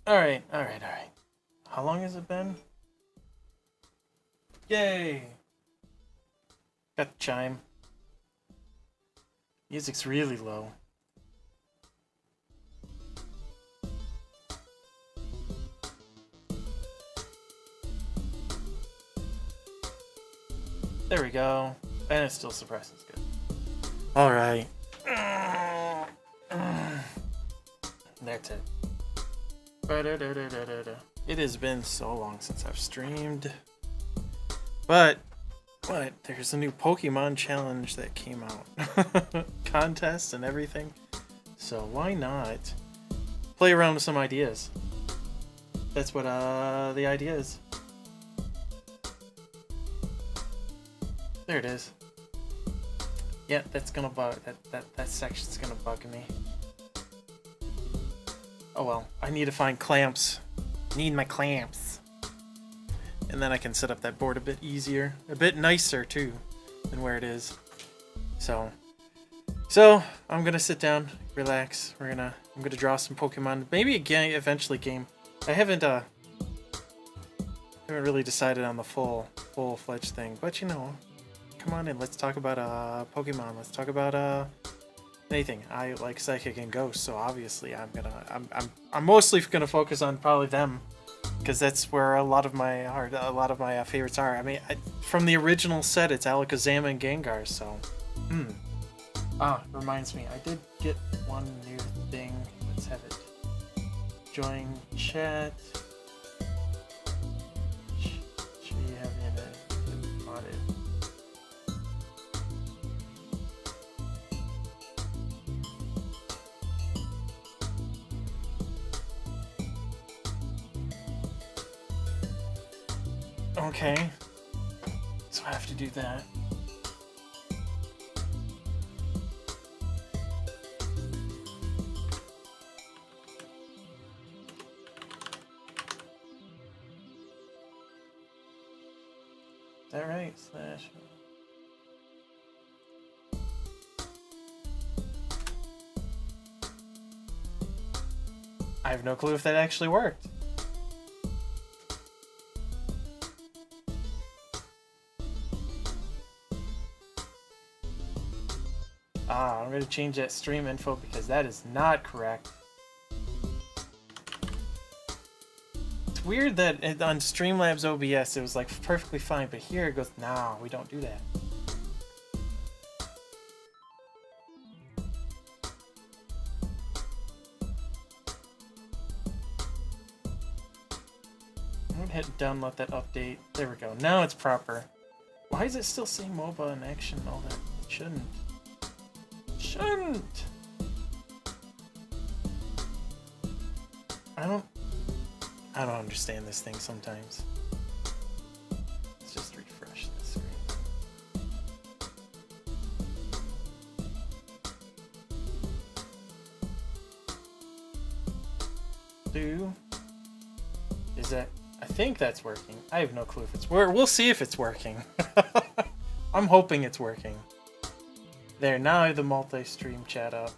Alright. How long has it been? Yay! Got the chime. Music's really low. There we go. And it still suppresses good. Alright. That's it. It has been so long since I've streamed. But there's a new Pokemon challenge that came out. Contest and everything. So why not play around with some ideas? That's what the idea is. There it is. Yeah, that's gonna bug that section's gonna bug me. Oh well, I need to find clamps. Need my clamps. And then I can set up that board a bit easier. A bit nicer too than where it is. So I'm gonna sit down, relax. I'm gonna draw some Pokemon. Maybe again eventually game. I haven't really decided on the full-fledged thing, but you know, come on in, let's talk about Pokemon. Let's talk about anything. I like Psychic and Ghost, so obviously I'm mostly gonna focus on probably them, because that's where a lot of my favorites are. I mean, from the original set, it's Alakazam and Gengar. So, reminds me, I did get one new thing. Let's have it. Join chat. Should you have it on it? Okay, so I have to do that. Is that right? Slash. I have no clue if that actually worked. I'm going to change that stream info because that is not correct. It's weird that on Streamlabs OBS it was like perfectly fine, but here it goes, nah, we don't do that. I'm going to hit done, let that update. There we go. Now it's proper. Why is it still saying MOBA in action and all that? It shouldn't. I don't understand this thing sometimes. Let's just refresh this screen. Is that? I think that's working. I have no clue if it's we'll see if it's working. I'm hoping it's working. There, now I have the multi-stream chat up.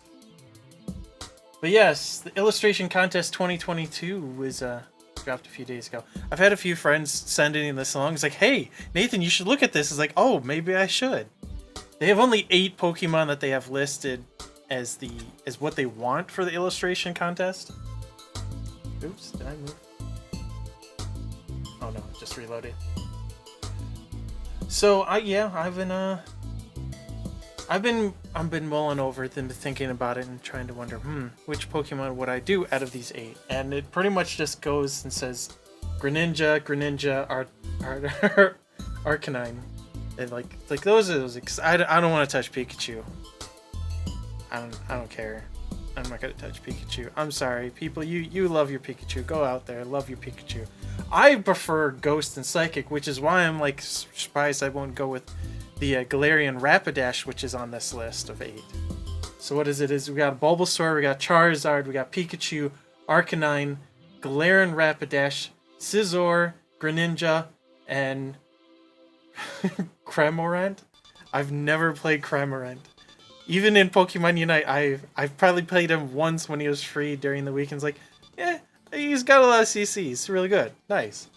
But yes, the Illustration Contest 2022 was dropped a few days ago. I've had a few friends sending this along. It's like, hey, Nathan, you should look at this. It's like, oh, maybe I should. They have only 8 Pokemon that they have listed as what they want for the Illustration Contest. Oops, did I move? Oh no, just reloaded. So I've been mulling over it and thinking about it and trying to wonder, which Pokemon would I do out of these 8? And it pretty much just goes and says Greninja, Arcanine. And like those are those. I don't want to touch Pikachu. I don't care. I'm not gonna touch Pikachu. I'm sorry, people. You love your Pikachu. Go out there, love your Pikachu. I prefer Ghost and Psychic, which is why I'm like surprised I won't go with the Galarian Rapidash, which is on this list of 8. So what is it? We got Bulbasaur, we got Charizard, we got Pikachu, Arcanine, Galarian Rapidash, Scizor, Greninja, and Cramorant? I've never played Cramorant. Even in Pokemon Unite, I've probably played him once when he was free during the weekends. Like, yeah, he's got a lot of CC. He's really good, nice.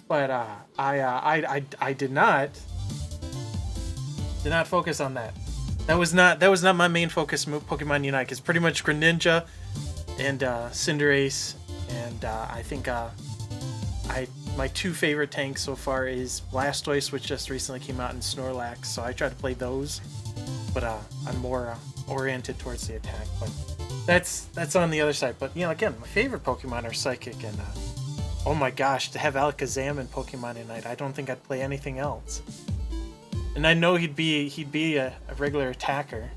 But I did not focus on that. That was not my main focus. Pokemon Unite is pretty much Greninja and Cinderace, and I think my two favorite tanks so far is Blastoise, which just recently came out, and Snorlax. So I try to play those. But I'm more oriented towards the attack. But that's on the other side. But again, my favorite Pokemon are Psychic, and oh my gosh, to have Alakazam in Pokemon Unite, I don't think I'd play anything else. And I know he'd be a regular attacker.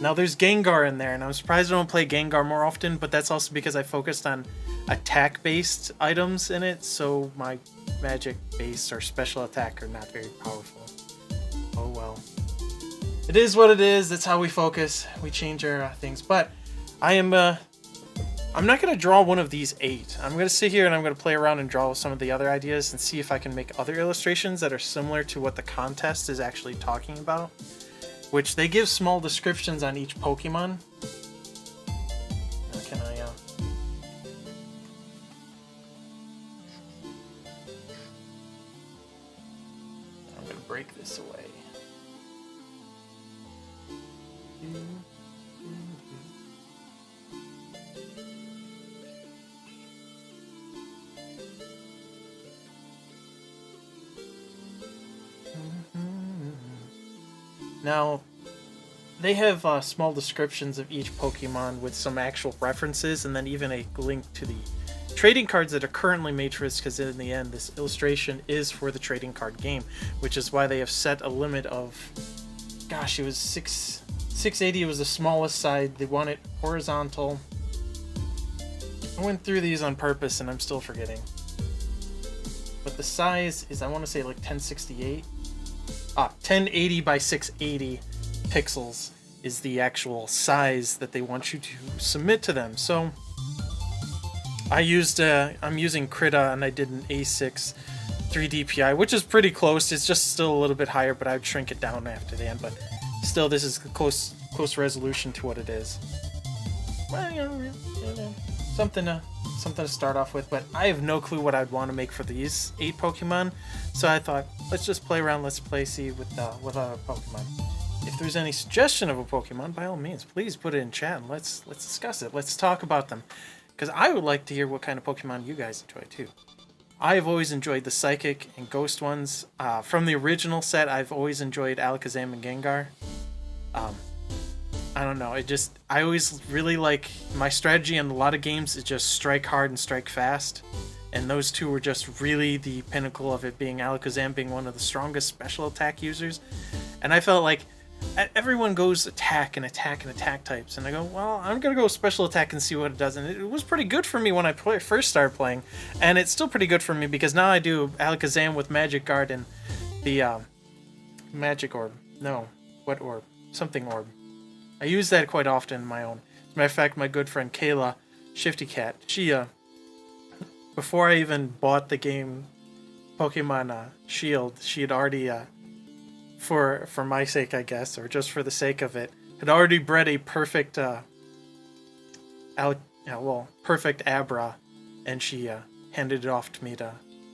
Now there's Gengar in there, and I'm surprised I don't play Gengar more often. But that's also because I focused on attack-based items in it, so my magic-based or special attack are not very powerful. Oh well. It is what it is. That's how we focus. We change our things. But I'm not going to draw one of these 8. I'm going to sit here and I'm going to play around and draw some of the other ideas and see if I can make other illustrations that are similar to what the contest is actually talking about. Which they give small descriptions on each Pokemon. Can I, I'm going to break this away. Now, they have small descriptions of each Pokemon with some actual references, and then even a link to the trading cards that are currently made for this, because in the end, this illustration is for the trading card game, which is why they have set a limit of, gosh, it was 680 was the smallest side. They want it horizontal. I went through these on purpose, and I'm still forgetting. But the size is, I want to say, like 1068. 1080 by 680 pixels is the actual size that they want you to submit to them. So I'm using Krita, and I did an A6 3 DPI, which is pretty close. It's just still a little bit higher, but I'd shrink it down after the end. But still, this is close resolution to what it is. Well, something to start off with, but I have no clue what I'd want to make for these 8 Pokemon. So I thought, let's just play around, let's see with other Pokemon. If there's any suggestion of a Pokemon, by all means, please put it in chat and let's discuss it. Let's talk about them, because I would like to hear what kind of Pokemon you guys enjoy too. I have always enjoyed the Psychic and Ghost ones. From the original set, I've always enjoyed Alakazam and Gengar. I don't know, I always really like, my strategy in a lot of games is just strike hard and strike fast. And those two were just really the pinnacle of it, being Alakazam being one of the strongest special attack users. And I felt like everyone goes attack and attack and attack types. And I go, well, I'm going to go special attack and see what it does. And it was pretty good for me when I first started playing. And it's still pretty good for me because now I do Alakazam with Magic Guard and the Magic Orb. No, what orb? Something orb. I use that quite often in my own. As a matter of fact, my good friend Kayla, Shifty Cat, she, before I even bought the game Pokemon Shield, she had already, for my sake, I guess, or just for the sake of it, had already bred a perfect, perfect Abra, and she handed it off to me to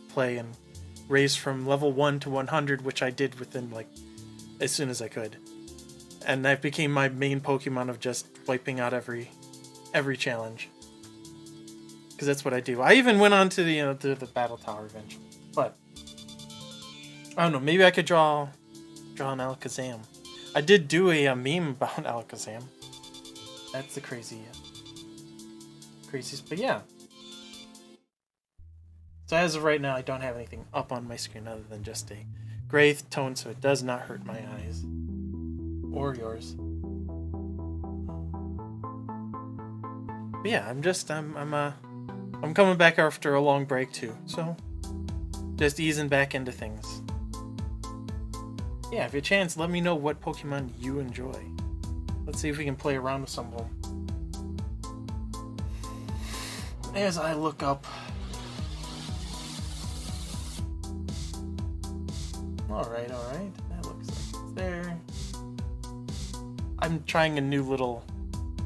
play and raise from level 1 to 100, which I did within, like, as soon as I could. And that became my main Pokemon of just wiping out every challenge. Because that's what I do. I even went on to the battle tower eventually. But I don't know, maybe I could draw an Alakazam. I did do a meme about Alakazam. That's the craziest. But yeah. So as of right now, I don't have anything up on my screen other than just a gray tone, so it does not hurt my eyes. Or yours. But yeah, I'm coming back after a long break too, so just easing back into things. Yeah, if you have a chance, let me know what Pokemon you enjoy. Let's see if we can play around with some of them. As I look up Alright, alright. That looks like it's there. I'm trying a new little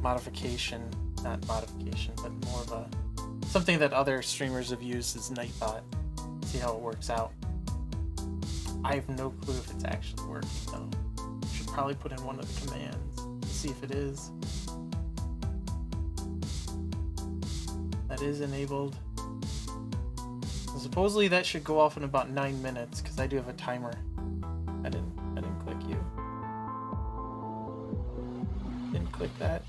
modification. Not modification, but more of a... something that other streamers have used is Nightbot. See how it works out. I have no clue if it's actually working, though. Should probably put in one of the commands to see if it is. That is enabled. So supposedly that should go off in about 9 minutes, because I do have a timer. I didn't click you. Didn't click that.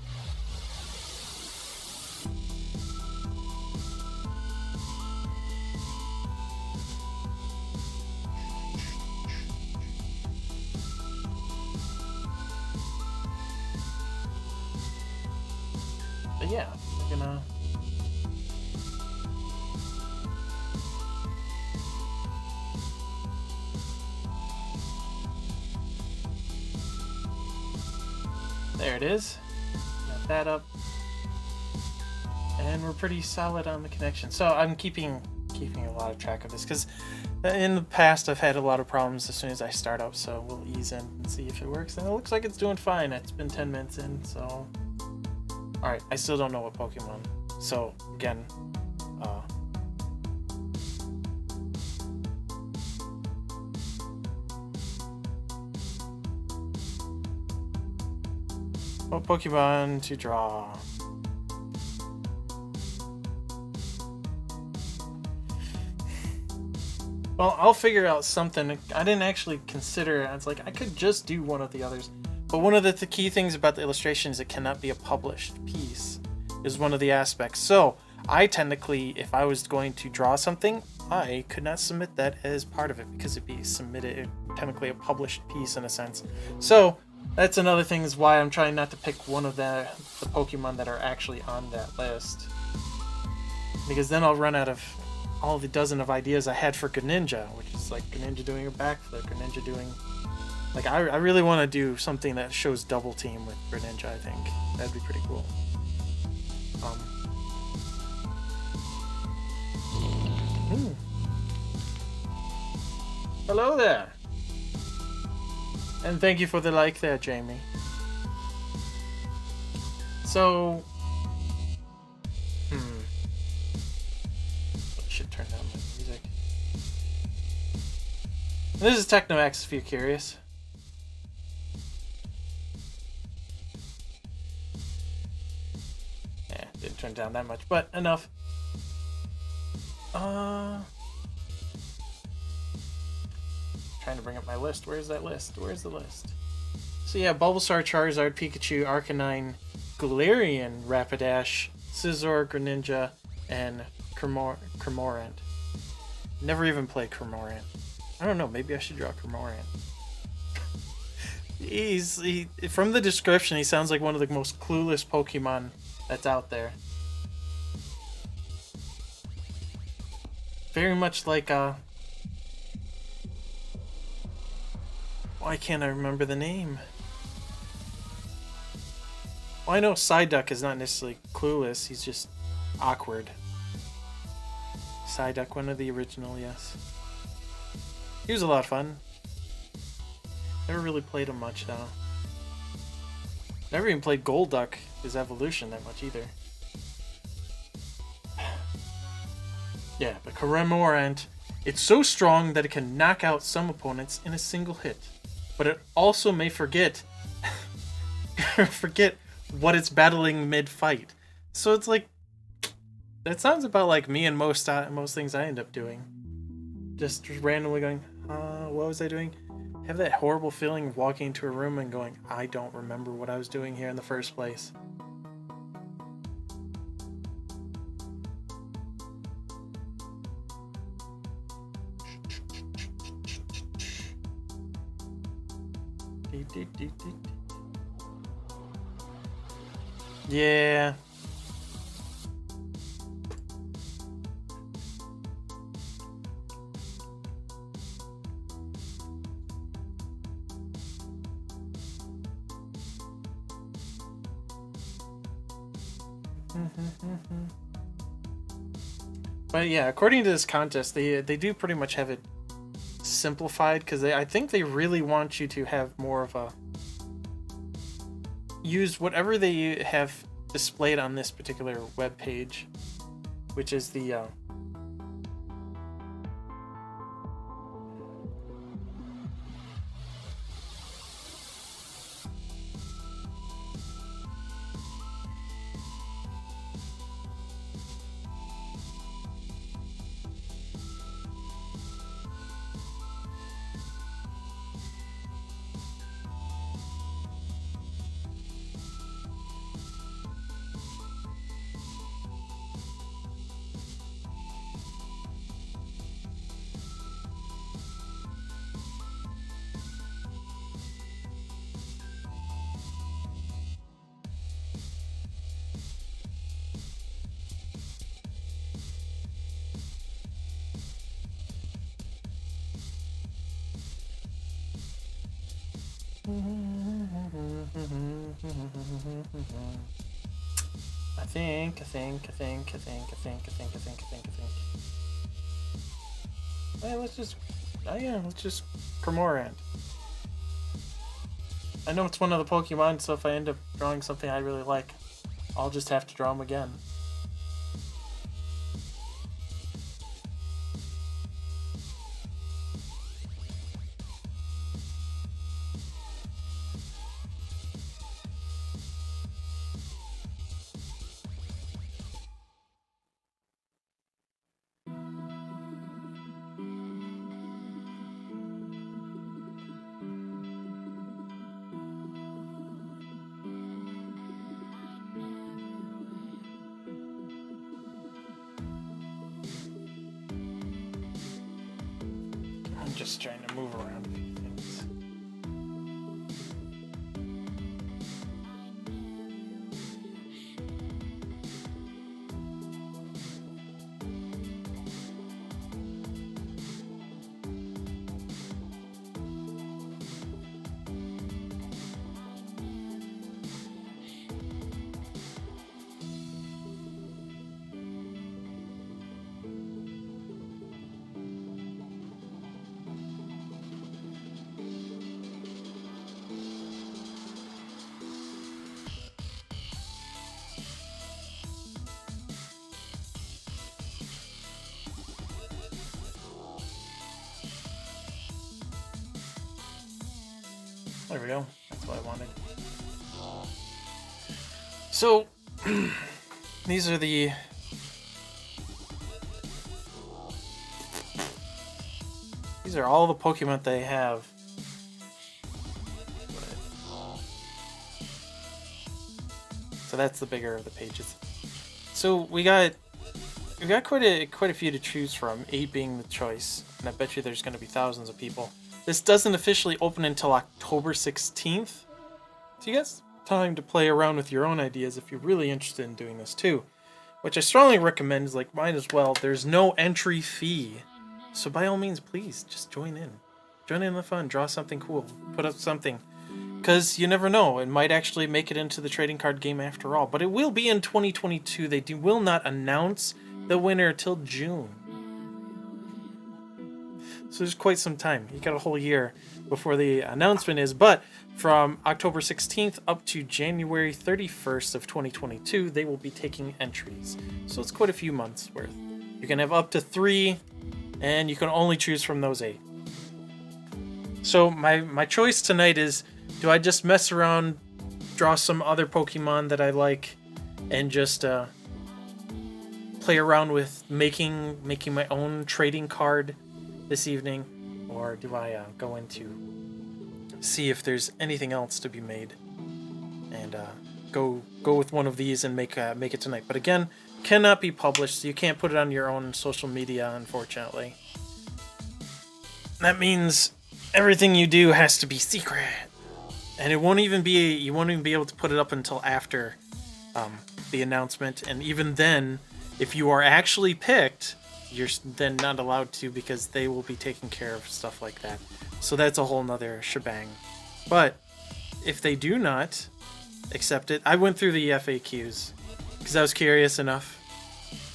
But yeah, we're gonna... There it is. Got that up. And we're pretty solid on the connection. So I'm keeping a lot of track of this, because in the past I've had a lot of problems as soon as I start up, so we'll ease in and see if it works. And it looks like it's doing fine. It's been 10 minutes in, so... Alright, I still don't know what Pokemon. So, again, what Pokemon to draw? Well, I'll figure out something. I didn't actually consider it. I was like, I could just do one of the others. But one of the key things about the illustration is it cannot be a published piece, is one of the aspects. So, I technically, if I was going to draw something, I could not submit that as part of it, because it'd be submitted, technically a published piece in a sense. So, that's another thing is why I'm trying not to pick one of the Pokemon that are actually on that list. Because then I'll run out of all the dozen of ideas I had for Greninja, which is like Greninja doing a backflip, Greninja doing... Like, I really want to do something that shows double team with Greninja, I think. That'd be pretty cool. Hello there! And thank you for the like there, Jamie. So... I should turn down my music. And this is Teknoaxe, if you're curious. Yeah, didn't turn down that much, but enough. Trying to bring up my list. Where's that list? Where's the list? So yeah, Bulbasaur, Charizard, Pikachu, Arcanine, Galarian, Rapidash, Scizor, Greninja, and Cramorant. Never even played Cramorant. I don't know, maybe I should draw Cramorant. From the description, he sounds like one of the most clueless Pokemon that's out there. Very much like, why can't I remember the name? Well, I know Psyduck is not necessarily clueless, he's just awkward. Psyduck, one of the original, yes. He was a lot of fun. Never really played him much, though. Never even played Golduck, his evolution, that much either. Yeah, but Cramorant, it's so strong that it can knock out some opponents in a single hit. But it also may forget what it's battling mid-fight. So it's like, that sounds about like me and most things I end up doing. Just randomly going, what was I doing? Have that horrible feeling of walking into a room and going, I don't remember what I was doing here in the first place. Yeah. But yeah, according to this contest, they do pretty much have it simplified because I think they really want you to have more of a use whatever they have displayed on this particular web page, which is the I think. Hey, let's just Promorant. I know it's one of the Pokemon, so if I end up drawing something I really like, I'll just have to draw them again. I'm just trying to move around a few things. There we go. That's what I wanted. So, these are the... These are all the Pokemon they have. So that's the bigger of the pages. So we got quite a few to choose from, 8 being the choice, and I bet you there's going to be thousands of people. This doesn't officially open until October 16th. So you guys have time to play around with your own ideas if you're really interested in doing this too. Which I strongly recommend, is like mine as well. There's no entry fee. So by all means, please, just join in. Join in the fun, draw something cool, put up something. Because you never know, it might actually make it into the trading card game after all. But it will be in 2022. They will not announce the winner till June. So there's quite some time. You got a whole year before the announcement is. But from October 16th up to January 31st of 2022, they will be taking entries. So it's quite a few months worth. You can have up to 3, and you can only choose from those 8. So my choice tonight is, do I just mess around, draw some other Pokemon that I like, and just play around with making my own trading card this evening, or do I go into see if there's anything else to be made and go with one of these and make it tonight? But again, cannot be published, so you can't put it on your own social media, unfortunately. That means everything you do has to be secret, and you won't even be able to put it up until after the announcement. And even then, if you are actually picked, you're then not allowed to, because they will be taking care of stuff like that. So that's a whole nother shebang. But if they do not accept it, I went through the FAQs because I was curious enough.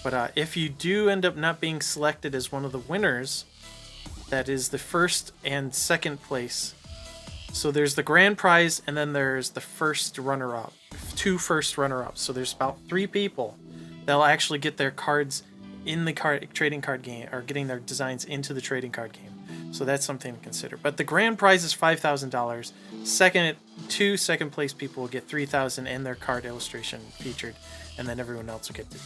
But if you do end up not being selected as one of the winners, that is the first and second place. So there's the grand prize, and then there's the first runner-up, 2 first runner-ups. So there's about 3 people that'll actually get their cards in the trading card game, or getting their designs into the trading card game. So that's something to consider. But the grand prize is $5,000. Two second place people will get $3,000 and their card illustration featured, and then everyone else will get the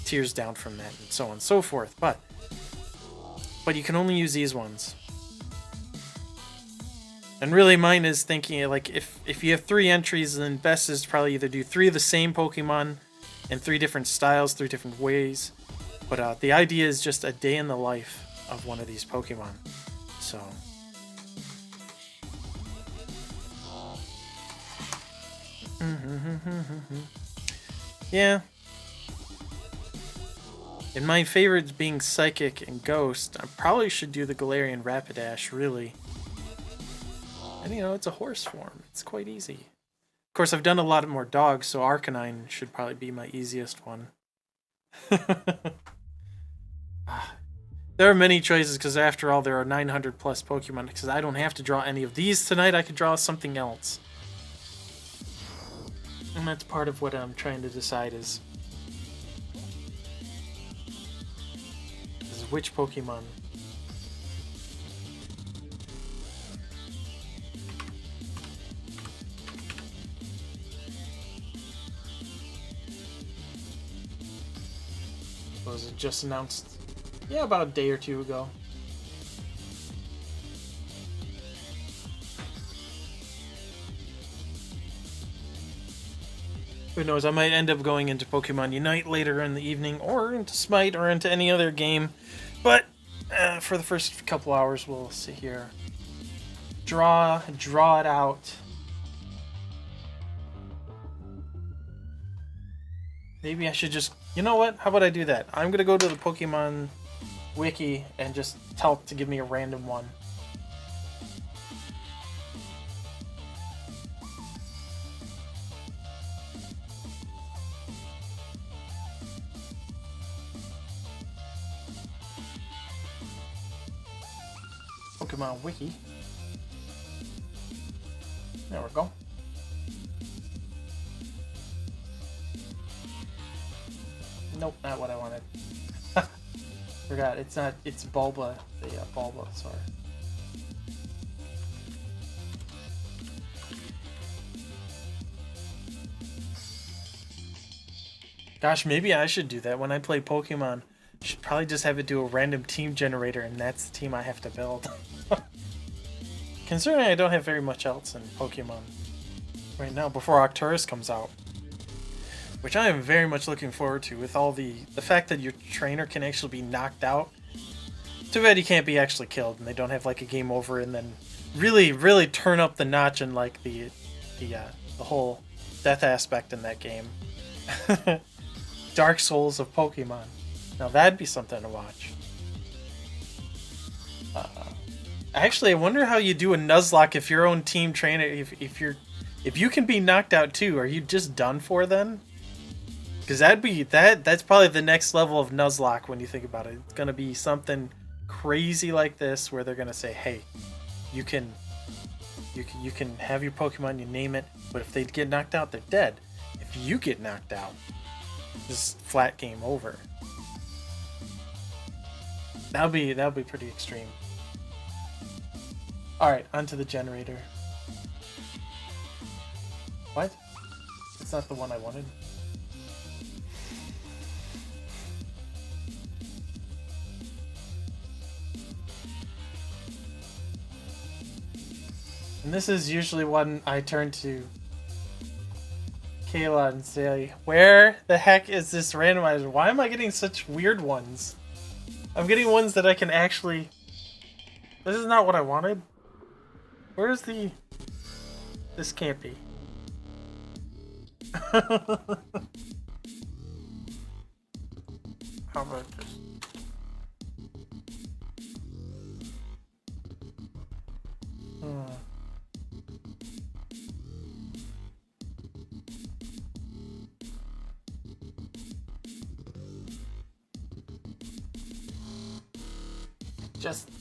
tiers down from that, and so on and so forth. But you can only use these ones. And really, mine is thinking, like, if you have 3 entries, then best is to probably either do 3 of the same Pokemon in 3 different styles, 3 different ways. But the idea is just a day in the life of one of these Pokemon. So yeah. And my favorites being Psychic and Ghost, I probably should do the Galarian Rapidash, really. And, you know, it's a horse form. It's quite easy. Of course, I've done a lot more dogs, so Arcanine should probably be my easiest one. There are many choices, because after all, there are 900 plus Pokemon, because I don't have to draw any of these tonight. I could draw something else. And that's part of what I'm trying to decide is which Pokemon. Was it just announced? Yeah, about a day or 2 ago. Who knows, I might end up going into Pokemon Unite later in the evening, or into Smite, or into any other game. But for the first couple hours, we'll sit here, draw it out. Maybe I should just, you know what? How about I do that? I'm gonna go to the Pokemon Wiki and just tell it to give me a random one. Pokemon Wiki. There we go. Nope, not what I wanted. Forgot, it's not, it's Bulba. Yeah, Bulba, sorry. Gosh, maybe I should do that when I play Pokemon. I should probably just have it do a random team generator, and that's the team I have to build. Considering I don't have very much else in Pokemon right now before Arcturus comes out. Which I am very much looking forward to, with all the fact that your trainer can actually be knocked out. Too bad he can't be actually killed, and they don't have like a game over, and then really turn up the notch in like the whole death aspect in that game. Dark Souls of Pokemon. Now that'd be something to watch. Actually, I wonder how you do a Nuzlocke if your own team trainer, if you can be knocked out too. Are you just done for then? Because that's probably the next level of Nuzlocke when you think about it. It's gonna be something crazy like this where they're gonna say, "Hey, you can have your Pokemon, you name it, but if they get knocked out, they're dead. If you get knocked out, this flat game over." That'll be pretty extreme. All right, onto the generator. What? It's not the one I wanted. And this is usually when I turn to Kayla and say, where the heck is this randomizer? Why am I getting such weird ones? I'm getting ones that I can actually... This is not what I wanted. Where's the... This can't be. How about this?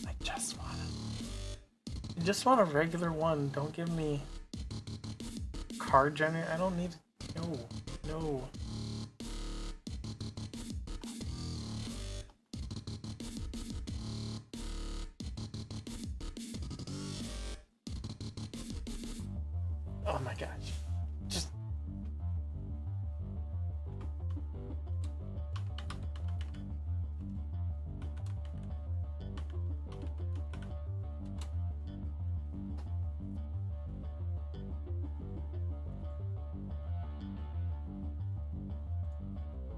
I Just want a regular one. Don't give me card generator. I don't need. No, no. Oh my gosh. Just.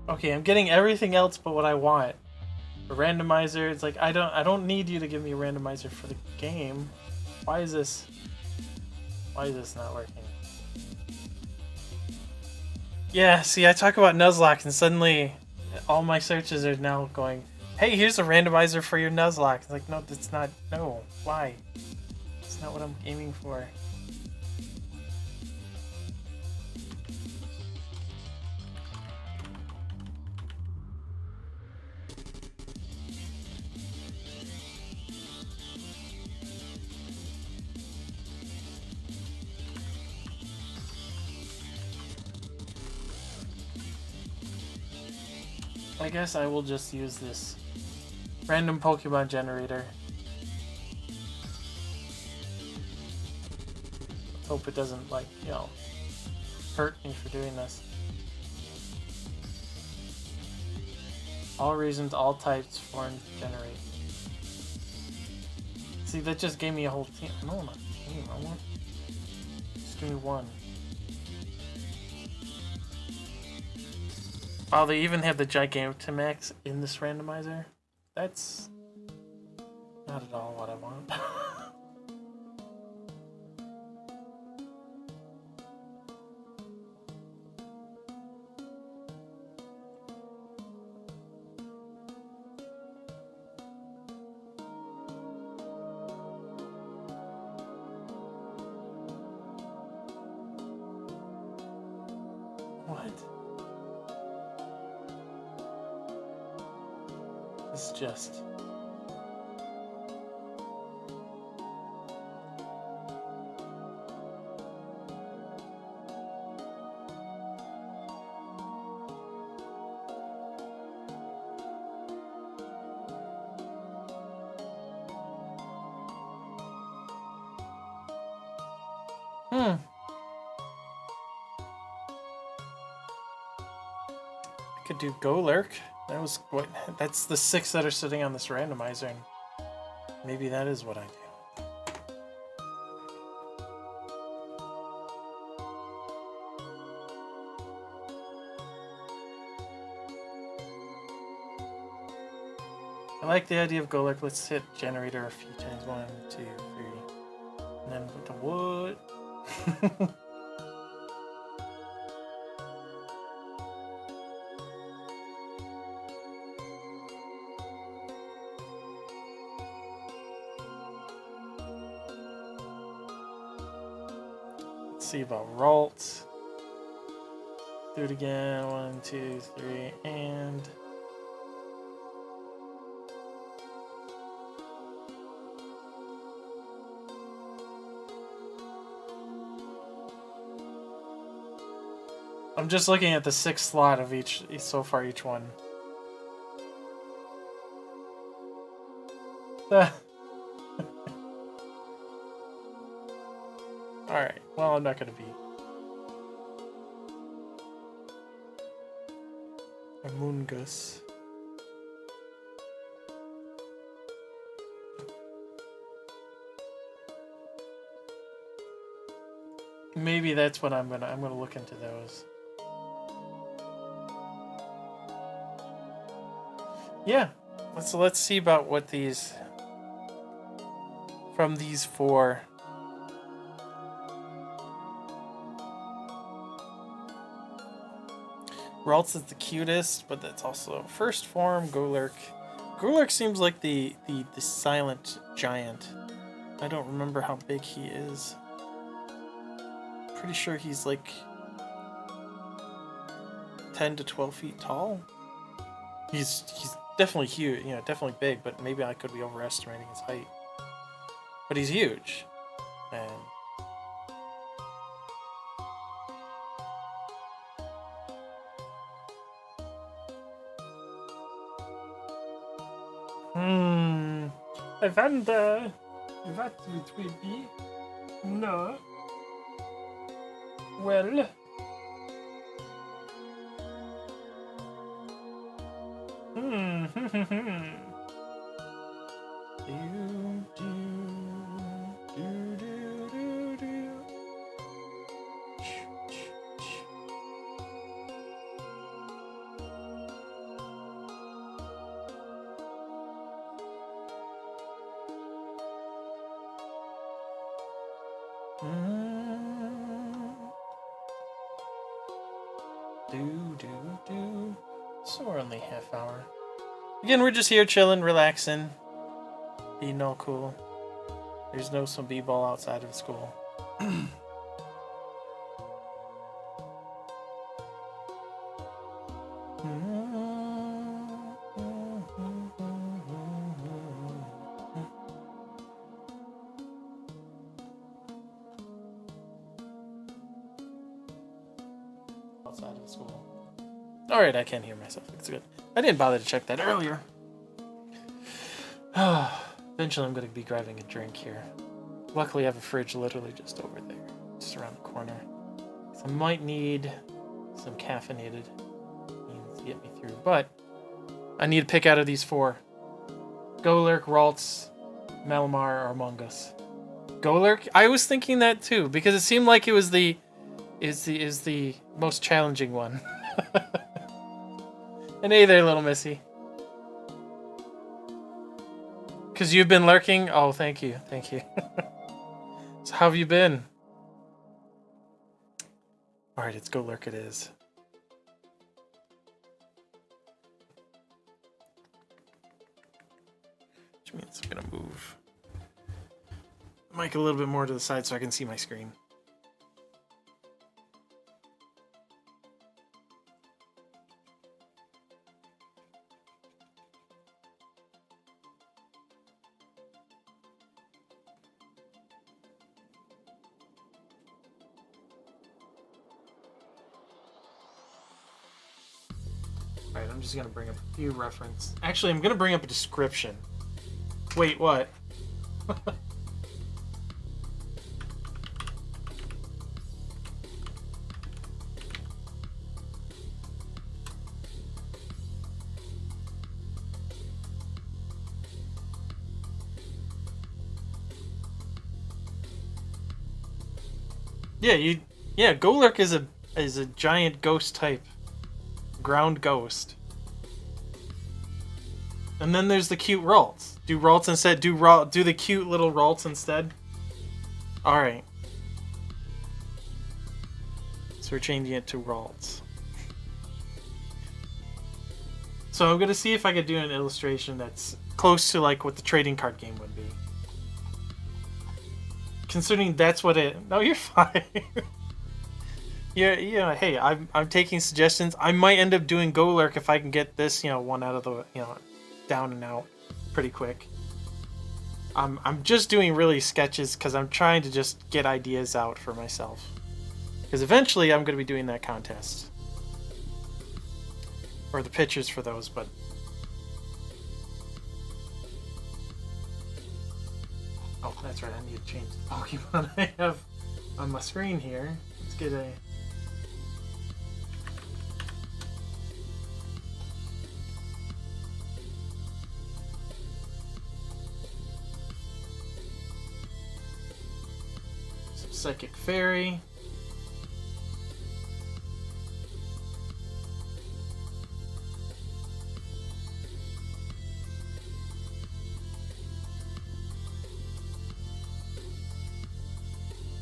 Okay, I'm getting everything else but what I want. A randomizer. It's like I don't need you to give me a randomizer for the game. Why is this not working? Yeah, see, I talk about Nuzlocke and suddenly all my searches are now going, hey, here's a randomizer for your Nuzlocke. It's like, no, that's not, no, why? It's not what I'm aiming for. I guess I will just use this random Pokemon generator. Let's hope it doesn't, like, you know, hurt me for doing this. All reasons, all types, foreign generate. See, that just gave me a whole team. No, not a team. I want. Just give me one. Oh, they even have the Gigantamax in this randomizer? That's not at all what I want. What? It's just... I could do Go Lurk. That was what. That's the 6 that are sitting on this randomizer, and maybe that is what I do. I like the idea of Go Lurk. Let's hit generator a few times. 1, 2, 3, and then put the wood. See about Ralt. Do it again. 1, 2, 3, and I'm just looking at the 6th slot of each so far. Each one. Alright, well, I'm not gonna be a Moongus. Maybe that's what I'm gonna look into those. Yeah, let's see about what these from these 4. Ralts is the cutest, but that's also first form. Golurk. Golurk seems like the silent giant. I don't remember how big he is. Pretty sure he's like 10 to 12 feet tall. He's definitely huge, you know, definitely big, but maybe I could be overestimating his height. but he's huge. And I wonder what it will be. No. Well. So we're only half hour. Again, we're just here chilling, relaxing, being all cool. There's no some b-ball outside of school. Outside of school. Alright, I can't hear myself. It's good. I didn't bother to check that earlier. Eventually I'm going to be grabbing a drink here. Luckily I have a fridge literally just over there. Just around the corner. So I might need some caffeinated means to get me through. But I need to pick out of these four. Golurk, Ralts, Malamar, or Among Us. Golurk? I was thinking that too, because it seemed like it was the most challenging one. And hey there, little missy. Because you've been lurking? Oh, thank you. Thank you. So how have you been? Alright, it's Golurk it is. Which means I'm going to move the mic a little bit more to the side so I can see my screen. Alright, I'm just going to bring up a few references. Actually, I'm going to bring up a description. Wait, what? Yeah, Golurk is a giant ghost type. Ground ghost. And then there's the cute Ralts. Do Ralts instead? Do the cute little Ralts instead? Alright. So we're changing it to Ralts. So I'm gonna see if I could do an illustration that's close to like what the trading card game would be. Considering that's what it... No, you're fine. Yeah, hey, I'm taking suggestions. I might end up doing Golurk if I can get this, one out of the, down and out pretty quick. I'm just doing really sketches because I'm trying to just get ideas out for myself. Because eventually I'm going to be doing that contest. Or the pictures for those, but... Oh, that's right, I need to change the Pokemon I have on my screen here. Let's get a... Psychic Fairy.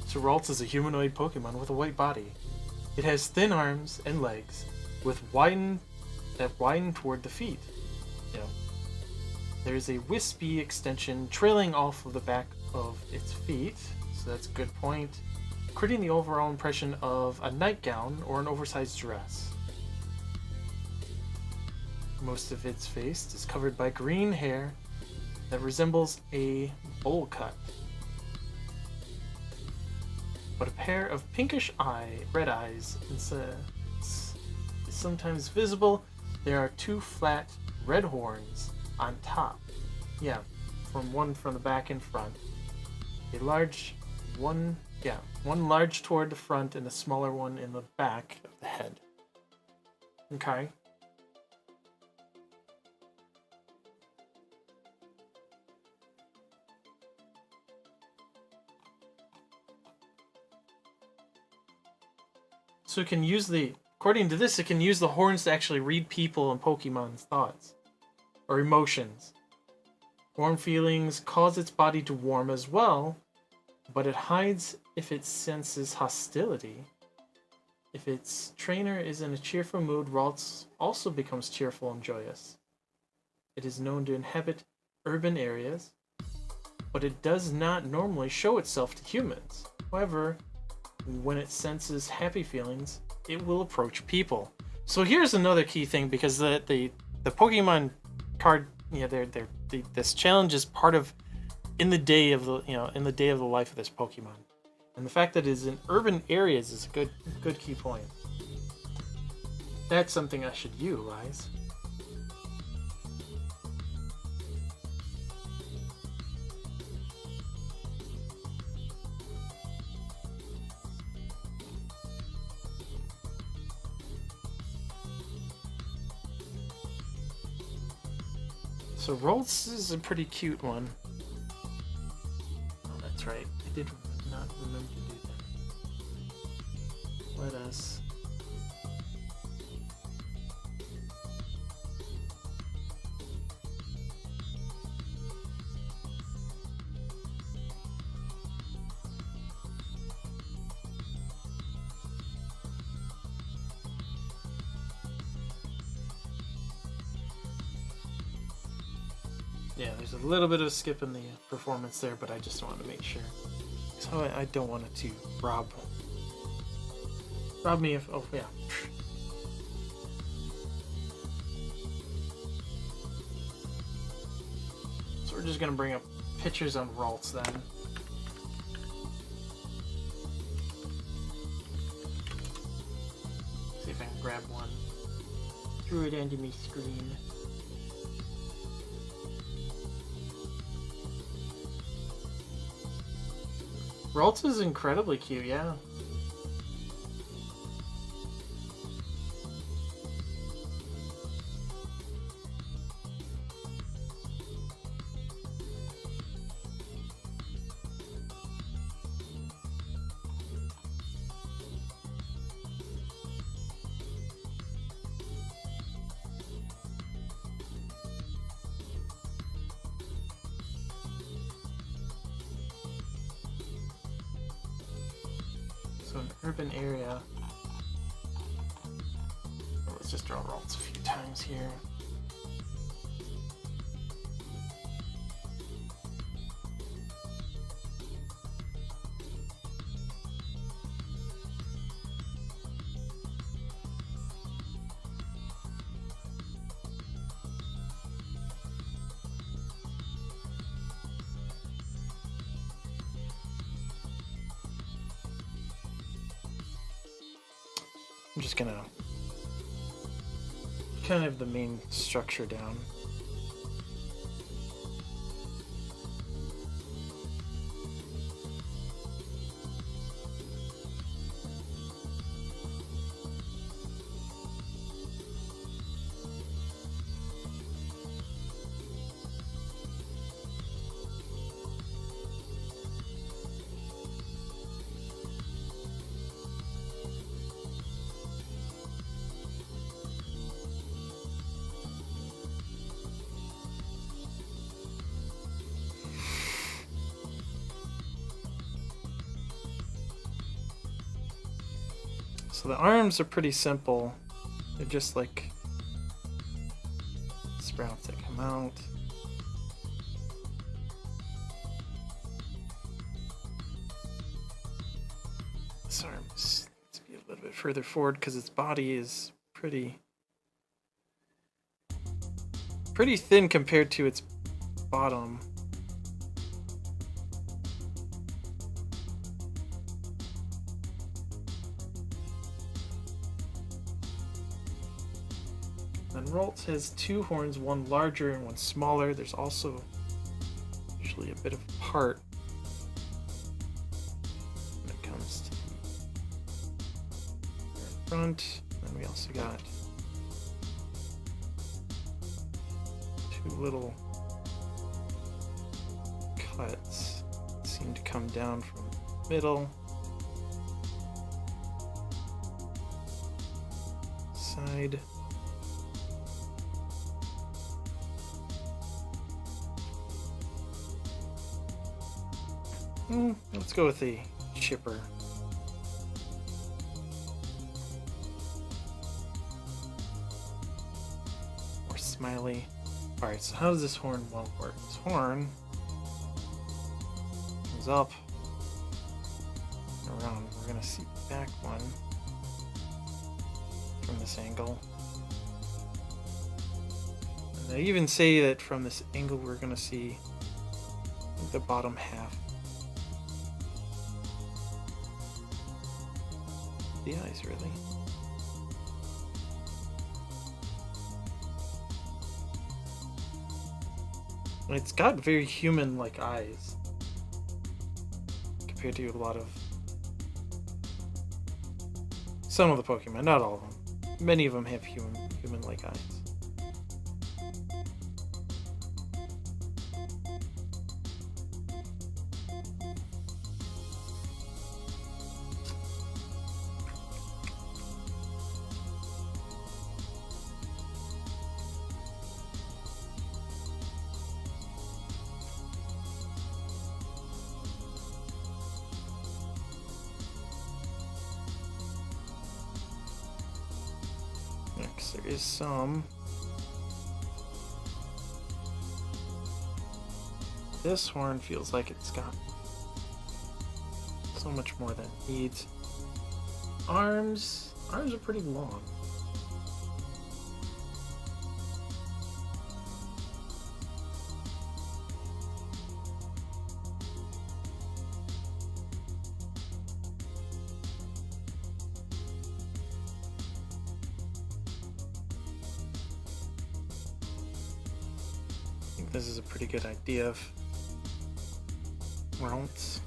So Ralts is a humanoid Pokemon with a white body. It has thin arms and legs with widen toward the feet. There's a wispy extension trailing off of the back of its feet. So that's a good point. Creating the overall impression of a nightgown or an oversized dress. Most of its face is covered by green hair that resembles a bowl cut. but a pair of pinkish red eyes is sometimes visible. There are 2 flat red horns on top. Yeah, one from the back and front. One large toward the front and a smaller one in the back of the head. Okay. So it can use according to this, it can use the horns to actually read people and Pokemon's thoughts or emotions. Warm feelings cause its body to warm as well, but it hides if it senses hostility. If its trainer is in a cheerful mood, Ralts also becomes cheerful and joyous. It is known to inhabit urban areas, but it does not normally show itself to humans. However, when it senses happy feelings, it will approach people. So here's another key thing, because the Pokemon card, this challenge is part of in the day of the life of this Pokemon, and the fact that it is in urban areas is a good key point. That's something I should utilize. So Ralts is a pretty cute one. Oh, that's right. I did not remember to do that. Let us... Yeah, there's a little bit of a skip in the performance there, but I just wanted to make sure. So I don't want it to rob me of... Oh, yeah. So we're just going to bring up pictures on Ralts then. See if I can grab one. Threw it into my screen. Ralts is incredibly cute, yeah. So an urban area. Let's just draw Ralts a few times here. I'm just gonna kind of the main structure down. So the arms are pretty simple. They're just like sprouts that come out. This arm needs to be a little bit further forward because its body is pretty thin compared to its bottom. Then Ralts has two horns, one larger and one smaller. There's also usually a bit of a part when it comes to the front. Then we also got two little cuts that seem to come down from the middle. Side. Let's go with the chipper. Or smiley. Alright, so how does this horn work? This horn comes up and around. We're gonna see the back one from this angle. And they even say that from this angle we're gonna see the bottom half. The eyes, really. It's got very human-like eyes compared to a lot of some of the Pokemon, not all of them. Many of them have human-like eyes. Next, there is some. This horn feels like it's got so much more than it needs. Arms are pretty long. I think this is a pretty good idea of Ralts.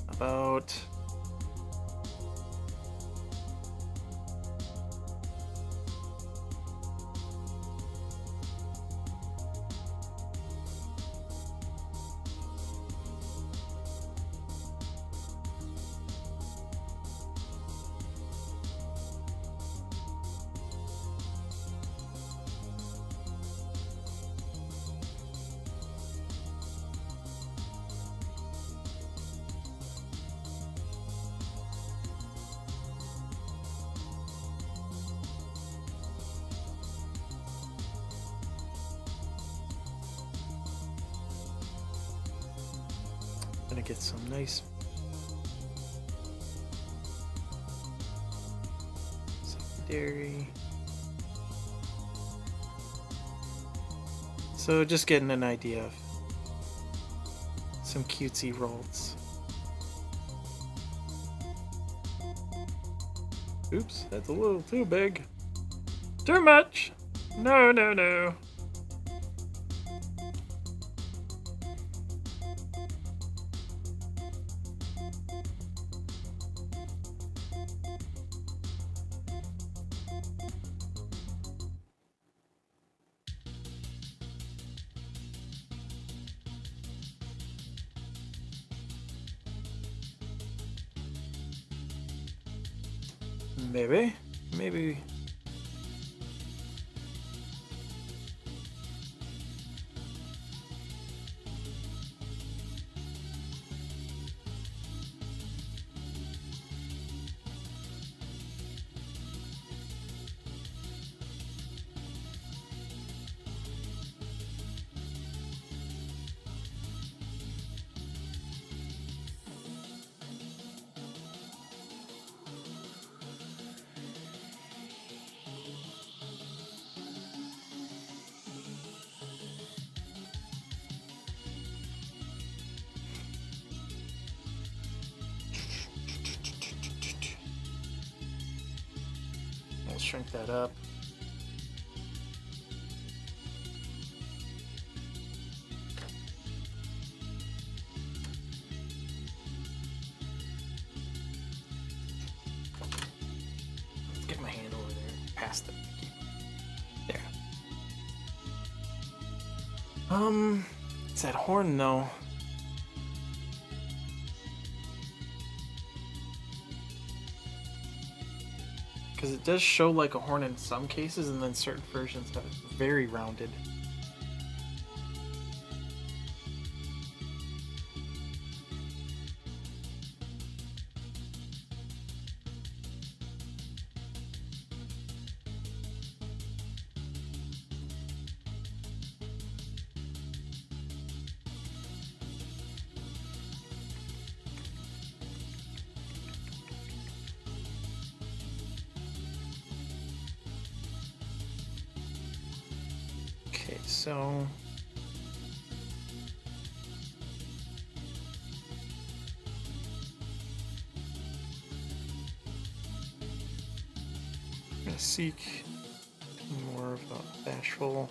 About gonna get some nice secondary. So just getting an idea of some cutesy Ralts. Oops, that's a little too big. Too much! No, no, no. Maybe. shrink that up. Let's get my hand over there, past the there. It's that horn though. Because it does show like a horn in some cases, and then certain versions have it very rounded. Okay, so I'm gonna seek more of a bashful.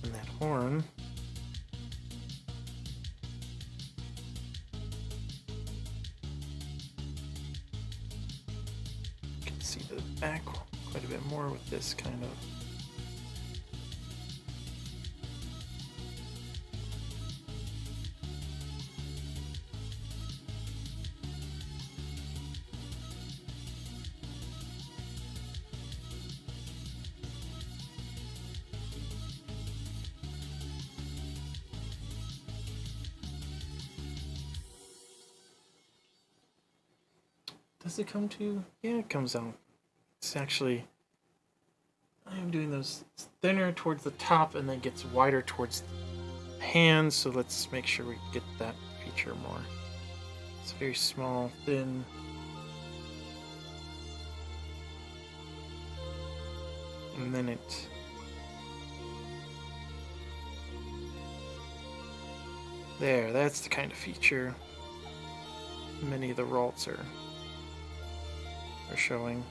And that horn. You can see the back quite a bit more with this kind of. Does it come to? Yeah, it comes out. It's actually, I'm doing those thinner towards the top and then gets wider towards the hands. So let's make sure we get that feature more. It's very small, thin. And then it there, that's the kind of feature many of the Ralts are showing.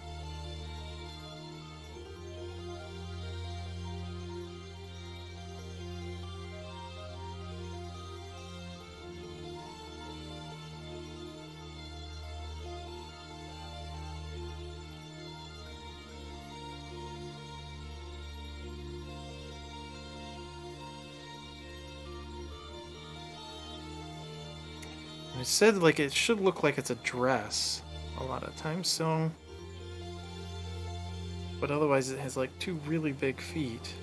I said like it should look like it's a dress a lot of times, so but otherwise it has like two really big feet.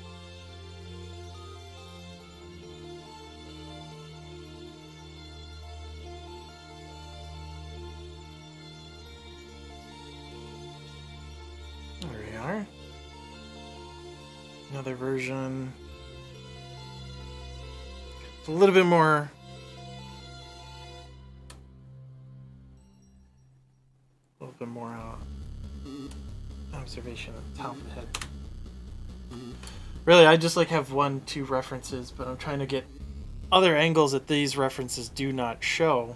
There we are. Another version. It's a little bit more observation at the top of the head. Really, I just like have 1-2 references, but I'm trying to get other angles that these references do not show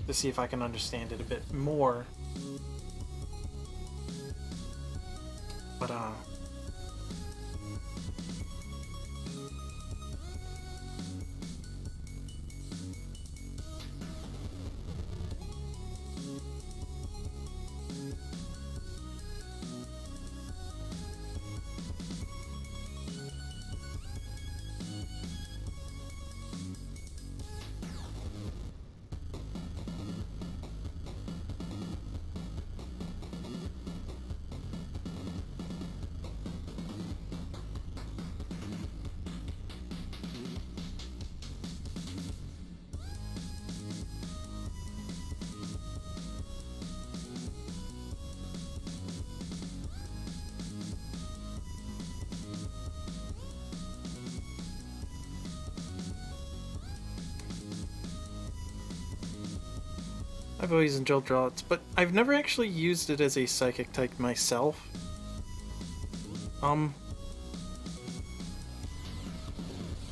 to see if I can understand it a bit more. But I've always enjoyed Drillets, but I've never actually used it as a psychic type myself.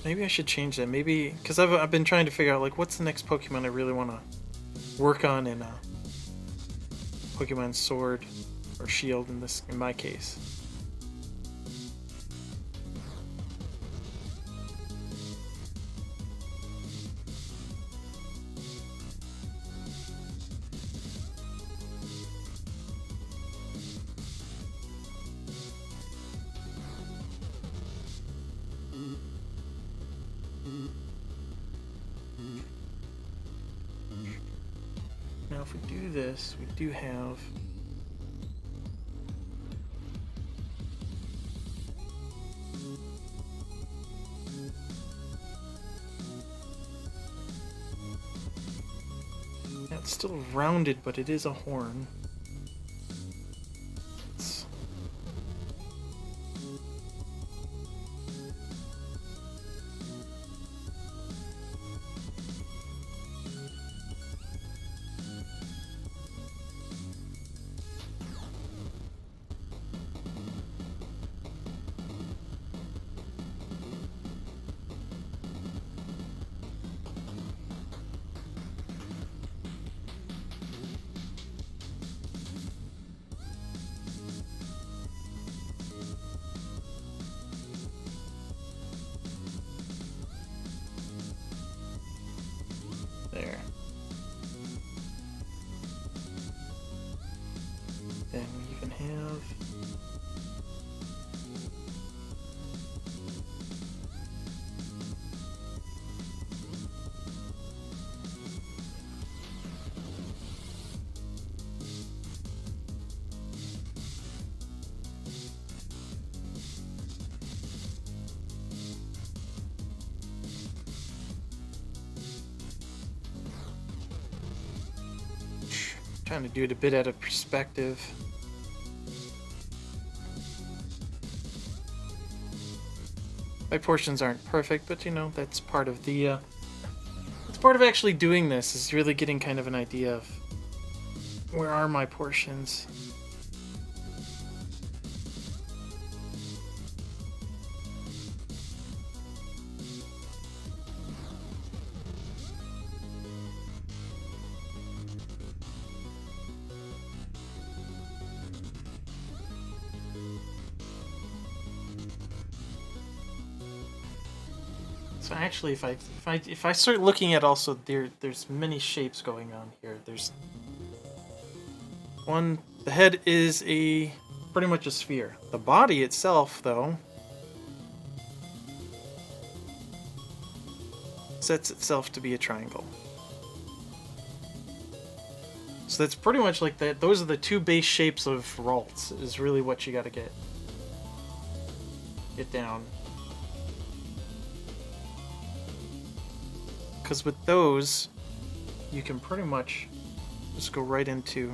Maybe I should change that. Maybe, because I've been trying to figure out, like, what's the next Pokemon I really want to work on in Pokemon Sword or Shield in my case. Now, if we do this, we do have. Now, it's still rounded, but it is a horn. There. Then we even have. Trying to do it a bit out of perspective. My portions aren't perfect, but you know, that's part of the it's part of actually doing this, is really getting kind of an idea of where are my portions. So actually, if I start looking at also there's many shapes going on here. There's one. The head is pretty much a sphere. The body itself, though, sets itself to be a triangle. So that's pretty much like that. Those are the two base shapes of Ralts. Is really what you got to get down. Because with those, you can pretty much just go right into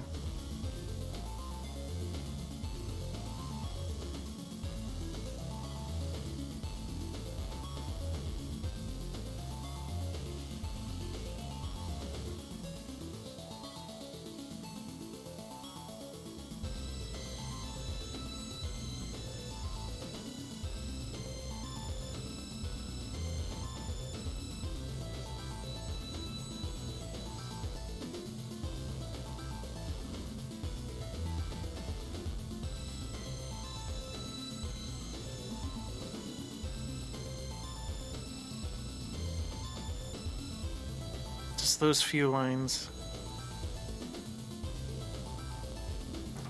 those few lines.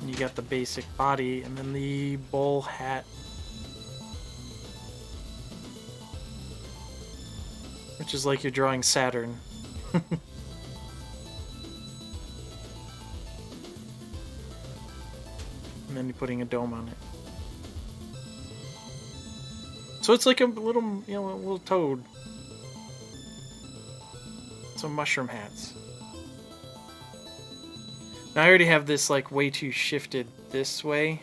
And you got the basic body, and then the bowl hat, which is like you're drawing Saturn. And then you're putting a dome on it. So it's like a little, a little toad. Some mushroom hats. Now I already have this like way too shifted this way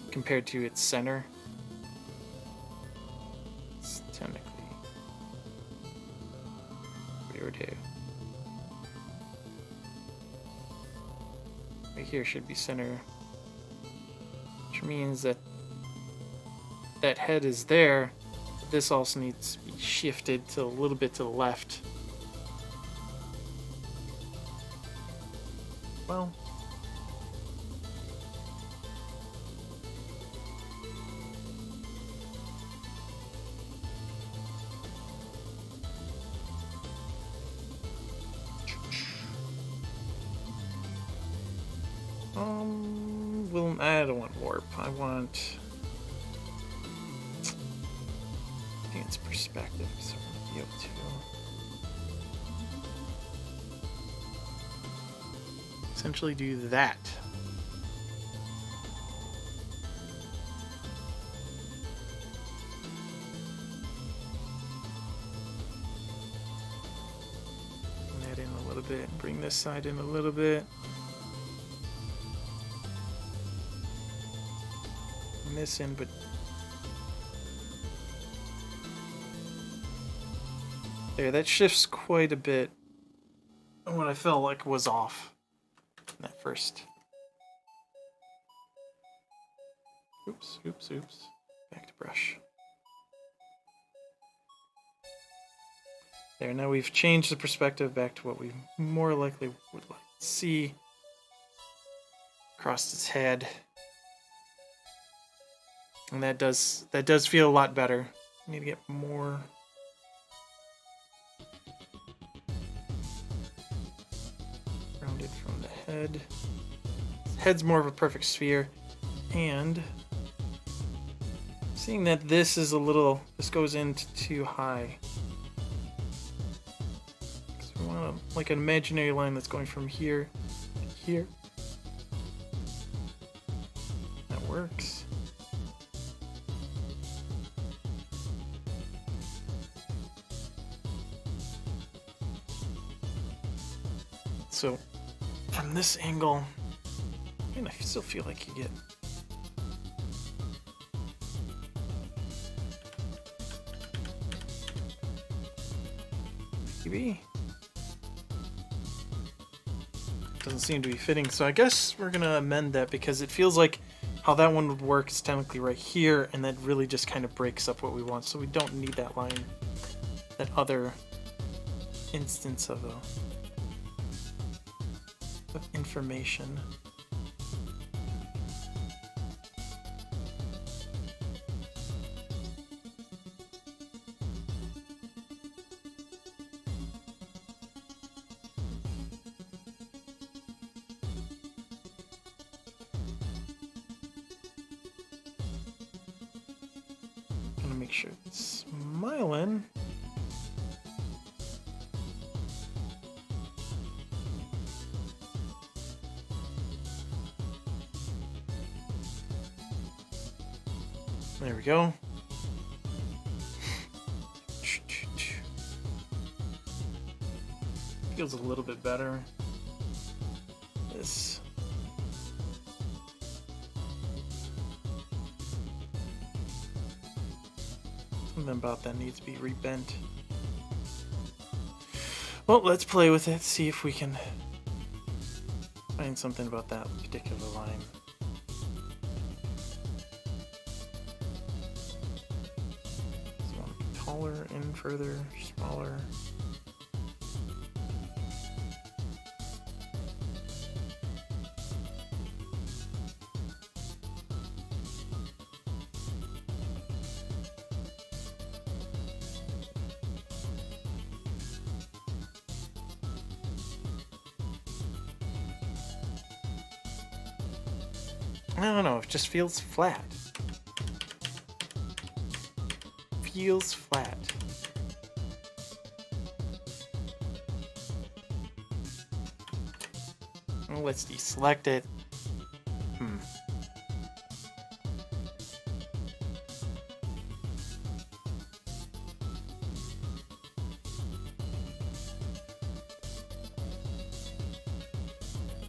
compared to its center. It's technically weird here. right here should be center, which means that that head is there. But this also needs to be shifted to a little bit to the left. Well, I don't want warp. I want. I think it's perspective. So we'll be able to essentially do that. Bring that in a little bit. Bring this side in a little bit. This in, but there, that shifts quite a bit on what I felt like was off in that first. Oops. Back to brush. There, now we've changed the perspective back to what we more likely would like to see across his head. And that does feel a lot better. I need to get more rounded from the head. Head's more of a perfect sphere, and seeing that this is this goes into too high. So we want like an imaginary line that's going from here to here. That works. So, from this angle, and I still feel like you get maybe doesn't seem to be fitting. So I guess we're gonna amend that because it feels like how that one would work is technically right here, and that really just kind of breaks up what we want. So we don't need that line, that other instance of information. Gonna make sure it's smiling. There we go. Feels a little bit better. This. Something about that needs to be rebent. Well, let's play with it, see if we can find something about that particular line. Taller, in further, smaller. I don't know, it just feels flat. Feels flat. Well, let's deselect it.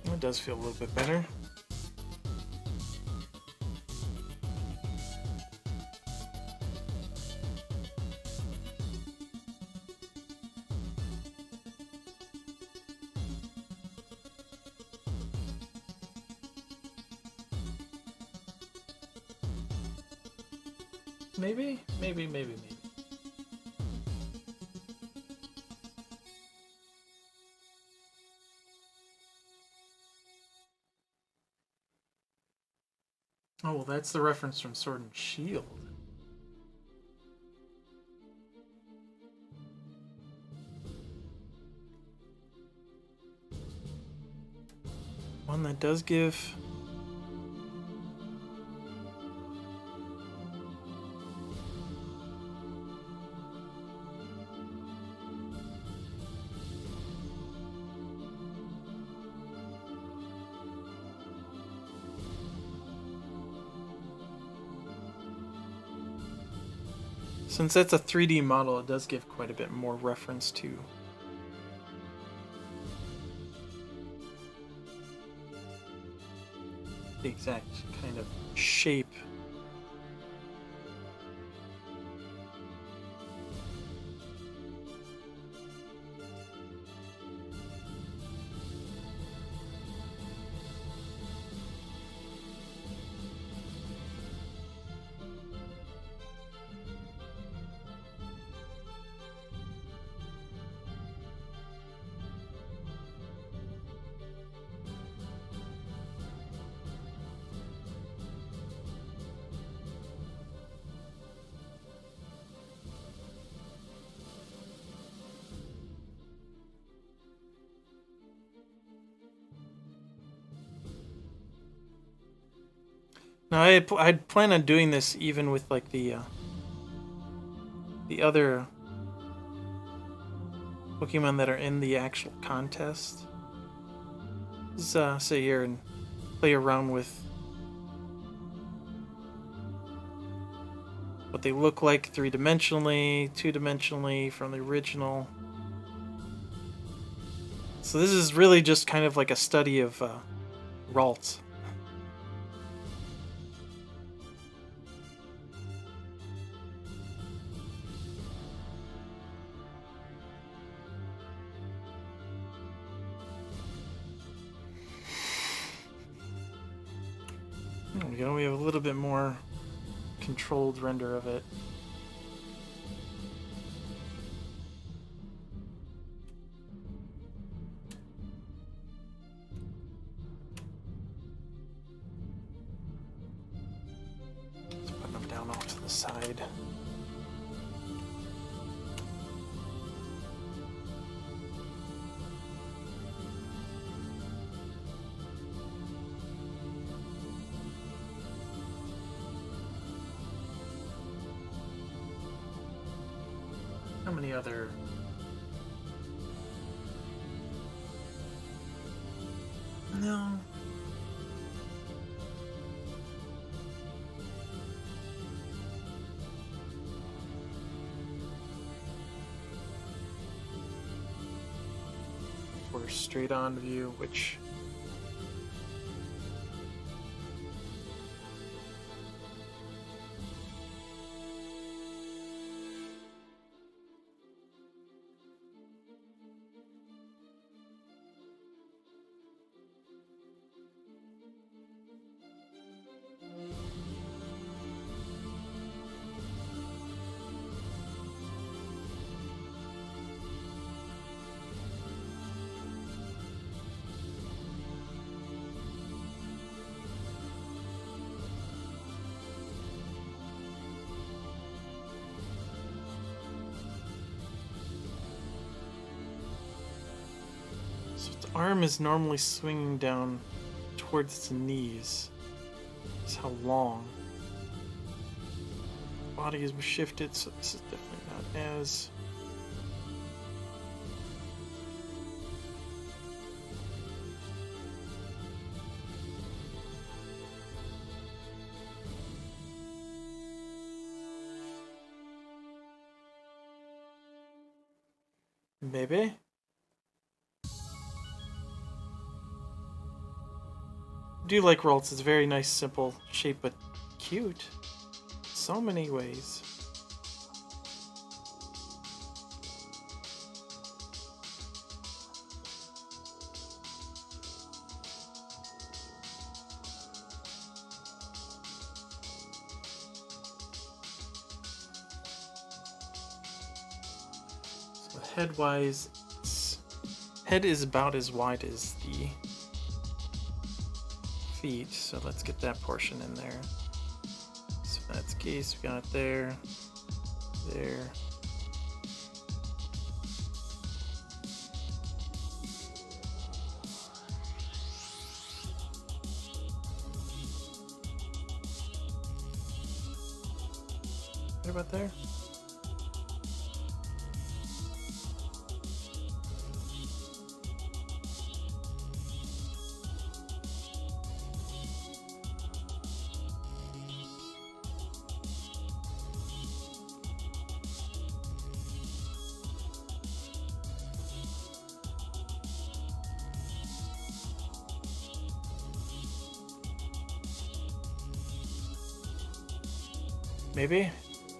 It does feel a little bit better. maybe? Maybe. Oh, well, that's the reference from Sword and Shield. One that does give... Since that's a 3D model, it does give quite a bit more reference to the exact kind of shape. Now, I'd plan on doing this even with like the other Pokemon that are in the actual contest. Just sit here and play around with what they look like 3-dimensionally, 2-dimensionally from the original. So this is really just kind of like a study of Ralts. There we go, we have a little bit more controlled render of it. Let's put them down off to the side. How many other... No. For straight on view, which... So its arm is normally swinging down towards its knees. That's how long. Body has shifted, so this is definitely not as... Maybe? I do like Ralts. It's a very nice, simple shape, but cute. So many ways. head-wise, head is about as wide as the feet, so let's get that portion in there. So that's the case, we got it there, there. Right about there.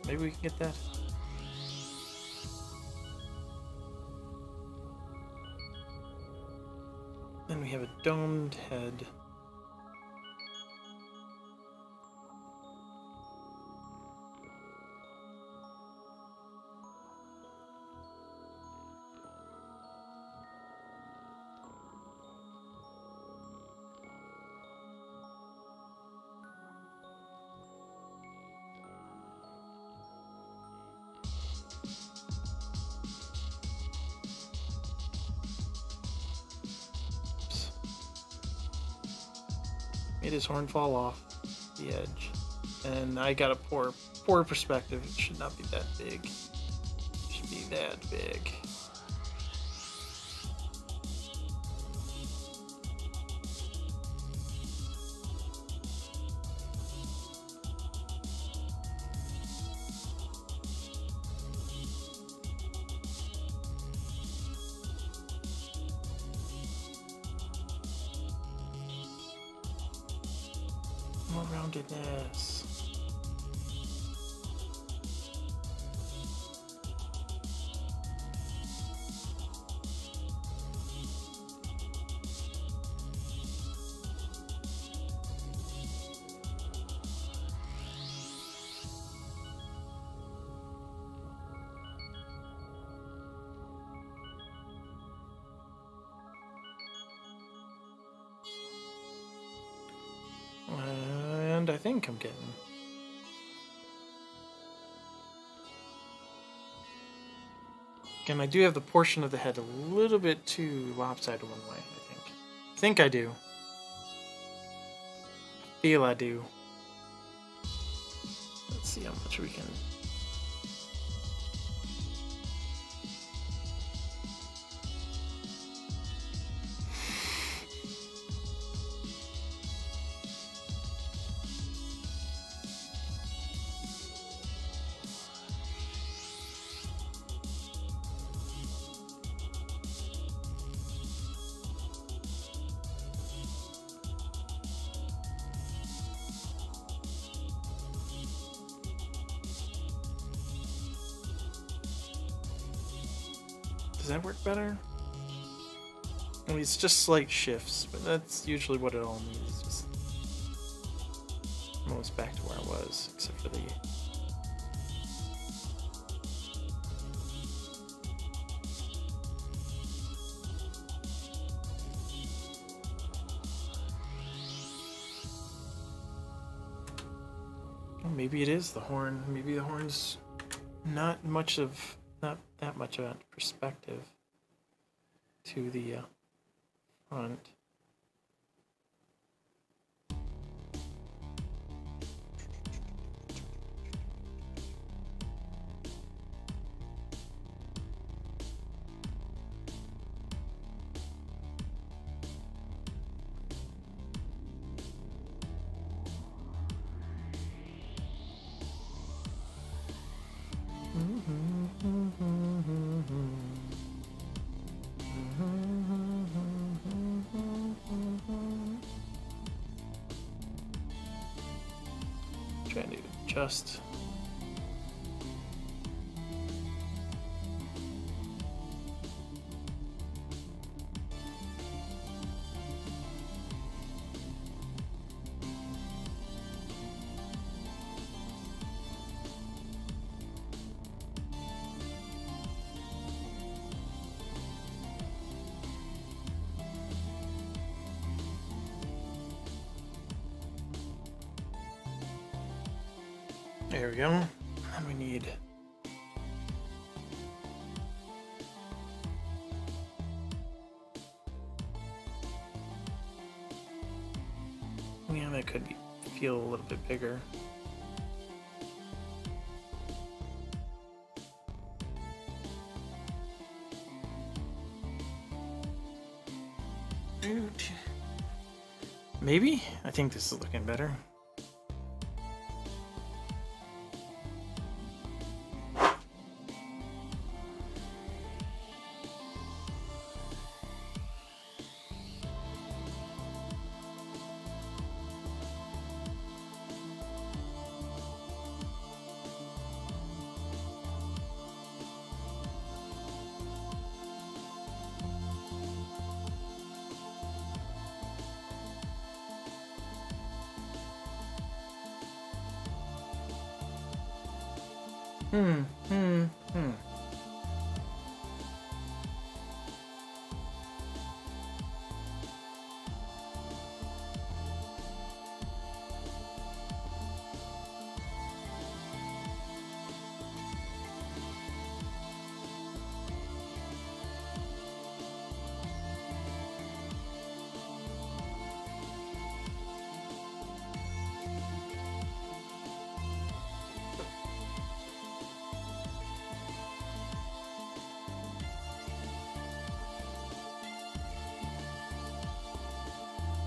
Maybe we can get that. Then we have a domed head. Made his horn fall off the edge. And I got a poor perspective. It should not be that big. It should be that big. More roundedness. And I think I'm getting... Again, I do have the portion of the head a little bit too lopsided one way, I think. I think I do. I feel I do. Let's see how much we can... Does that work better? I mean, it's just slight shifts, but that's usually what it all needs. Just almost back to where I was, except for the... Well, maybe it is the horn. Maybe the horn's not that much of a perspective to the front. Trying to adjust. There we go. And we need... Yeah, that could feel a little bit bigger. Maybe? I think this is looking better.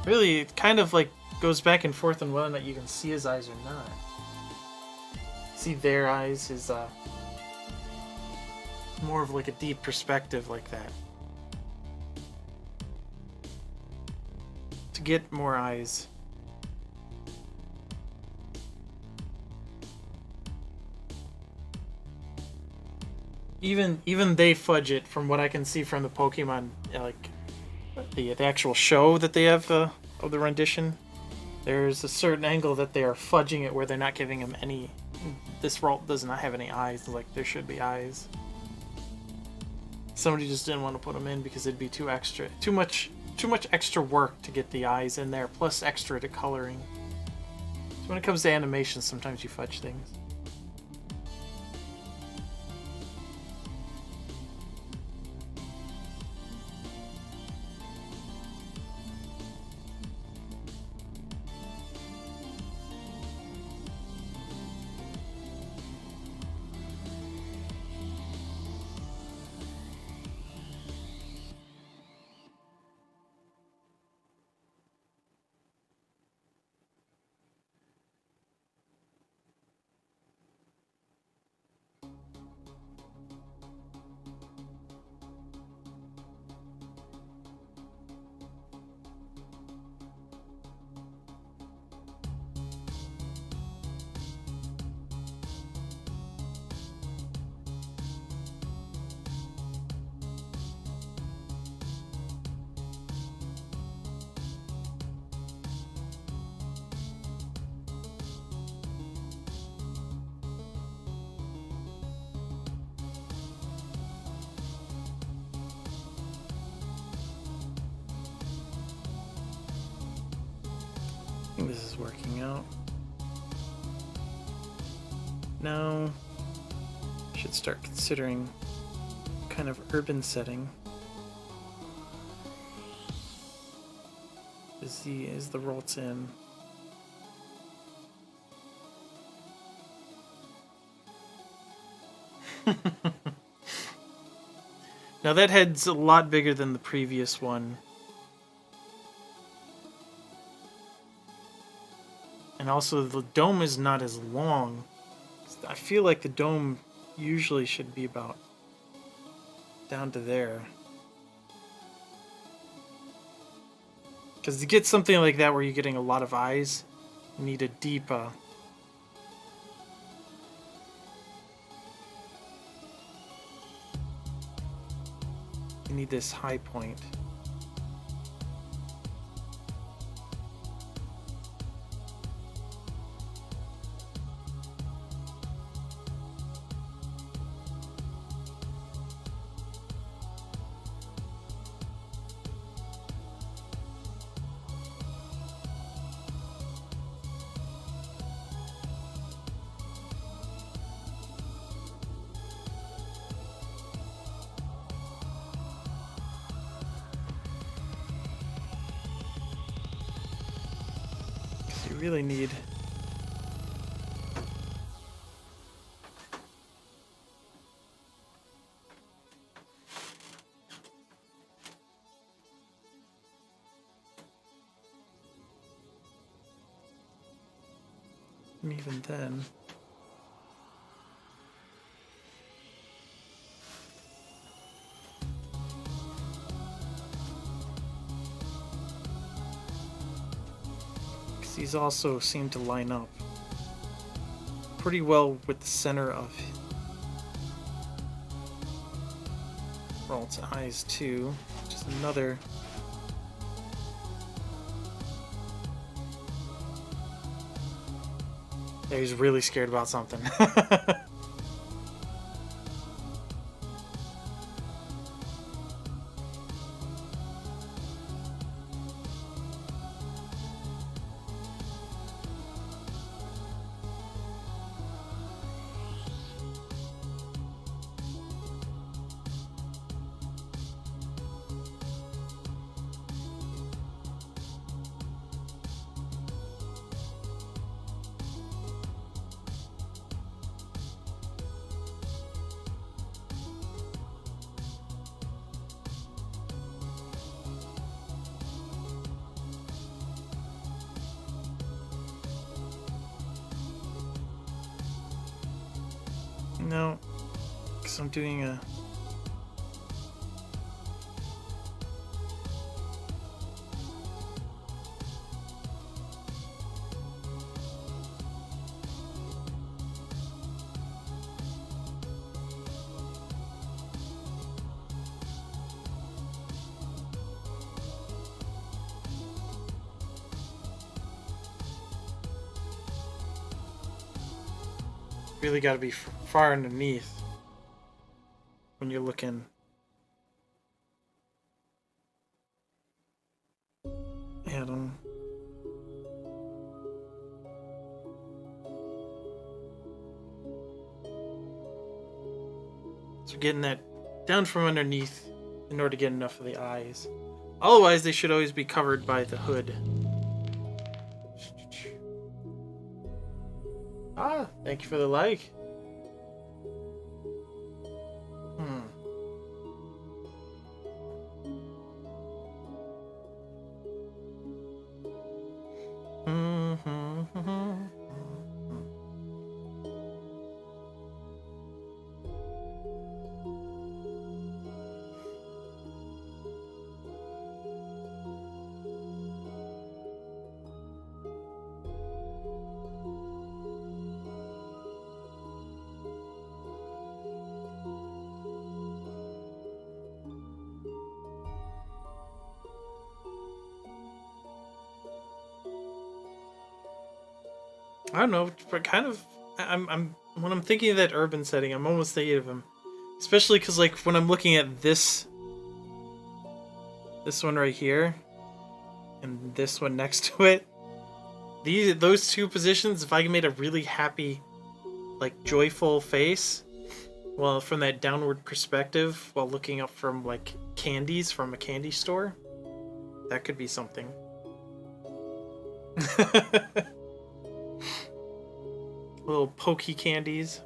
Really, it kind of like goes back and forth on whether or not you can see his eyes or not. See their eyes is more of like a deep perspective like that. To get more eyes. Even they fudge it from what I can see from the Pokemon, like the actual show that they have of the rendition. There's a certain angle that they are fudging it where they're not giving him any. This Ralt does not have any eyes, like there should be eyes. Somebody just didn't want to put them in because it'd be too much extra work to get the eyes in there, plus extra to coloring. So when it comes to animation, sometimes you fudge things. I think this is working out. Now, I should start considering what kind of urban setting is the Ralts in. Now that head's a lot bigger than the previous one. And also the dome is not as long. I feel like the dome usually should be about down to there. Because to get something like that where you're getting a lot of eyes, you need a deep... you need this high point. You really need... And even then... Because these also seem to line up pretty well with the center of Ralt's eyes too. Just another... Yeah, he's really scared about something. No, because I'm doing a... Really got to be far underneath when you're looking at them. So getting that down from underneath in order to get enough of the eyes. Otherwise, they should always be covered by the hood. Ah, thank you for the like. I don't know, but kind of, I'm when I'm thinking of that urban setting, I'm almost thinking of him, especially because like when I'm looking at this one right here, and this one next to it, those two positions, if I made a really happy, like joyful face, well, from that downward perspective, while looking up from like candies from a candy store, that could be something. Little pokey candies.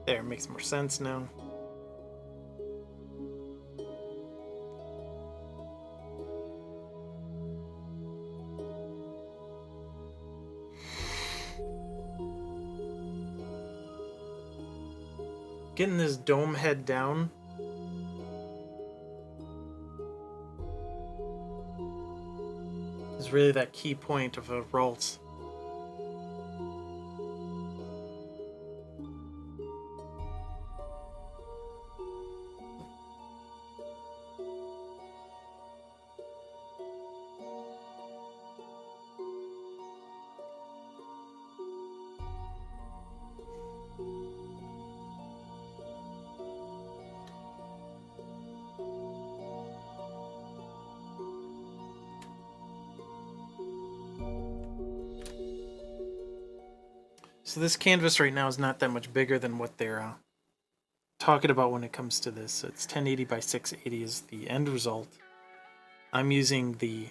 There, makes more sense now. Getting this dome head down. Is really that key point of a Ralts. So this canvas right now is not that much bigger than what they're talking about when it comes to this. So it's 1080 by 680 is the end result. I'm using the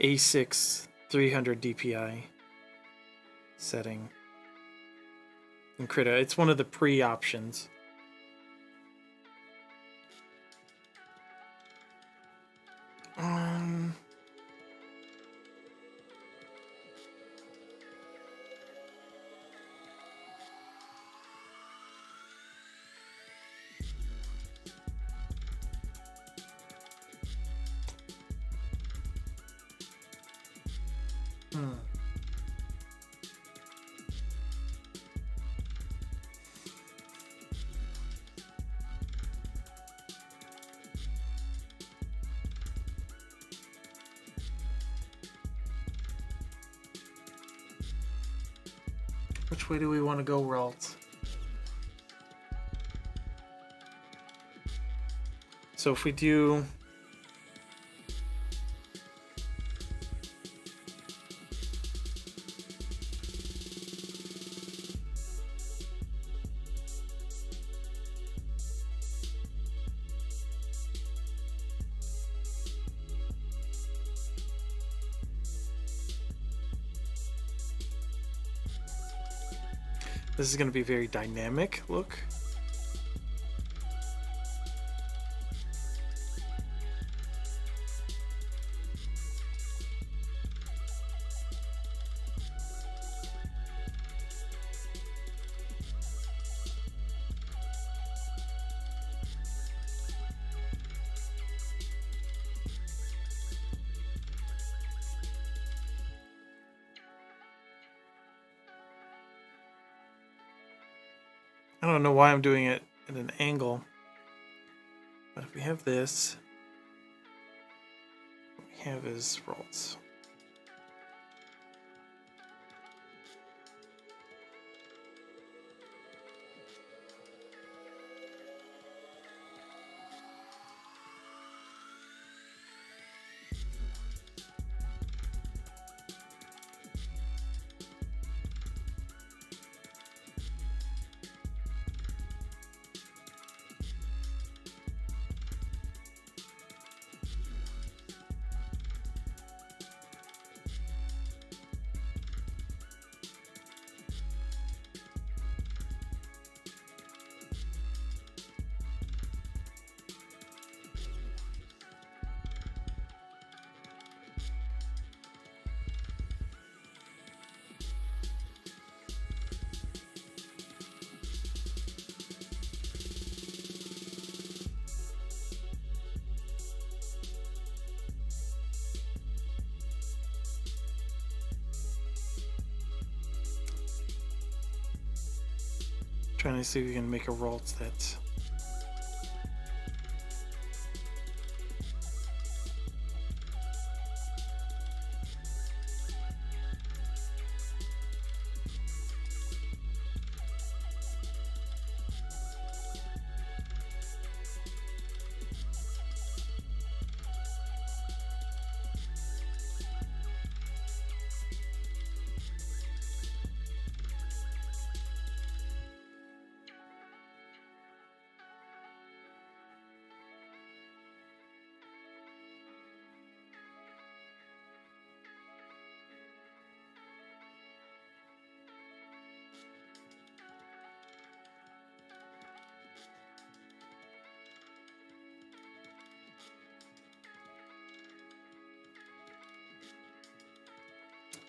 A6 300 DPI setting in Krita. It's one of the pre-options. Which way do we want to go, Ralt? So if we do... This is going to be a very dynamic look. I don't know why I'm doing it at an angle, but if we have this, what we have is rolls. Trying to see if we can make a Ralt that's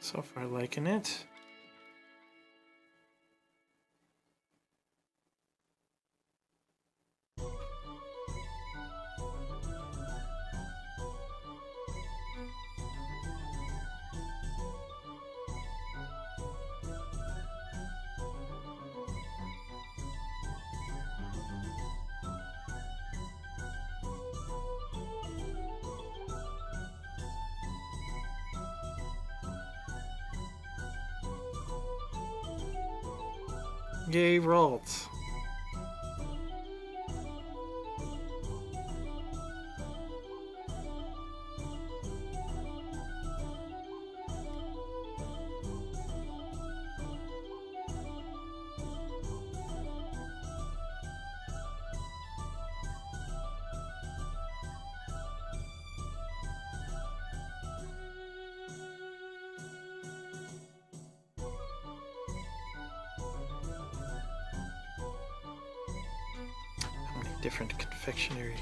so far liking it. Yay, Ralt. different confectionery.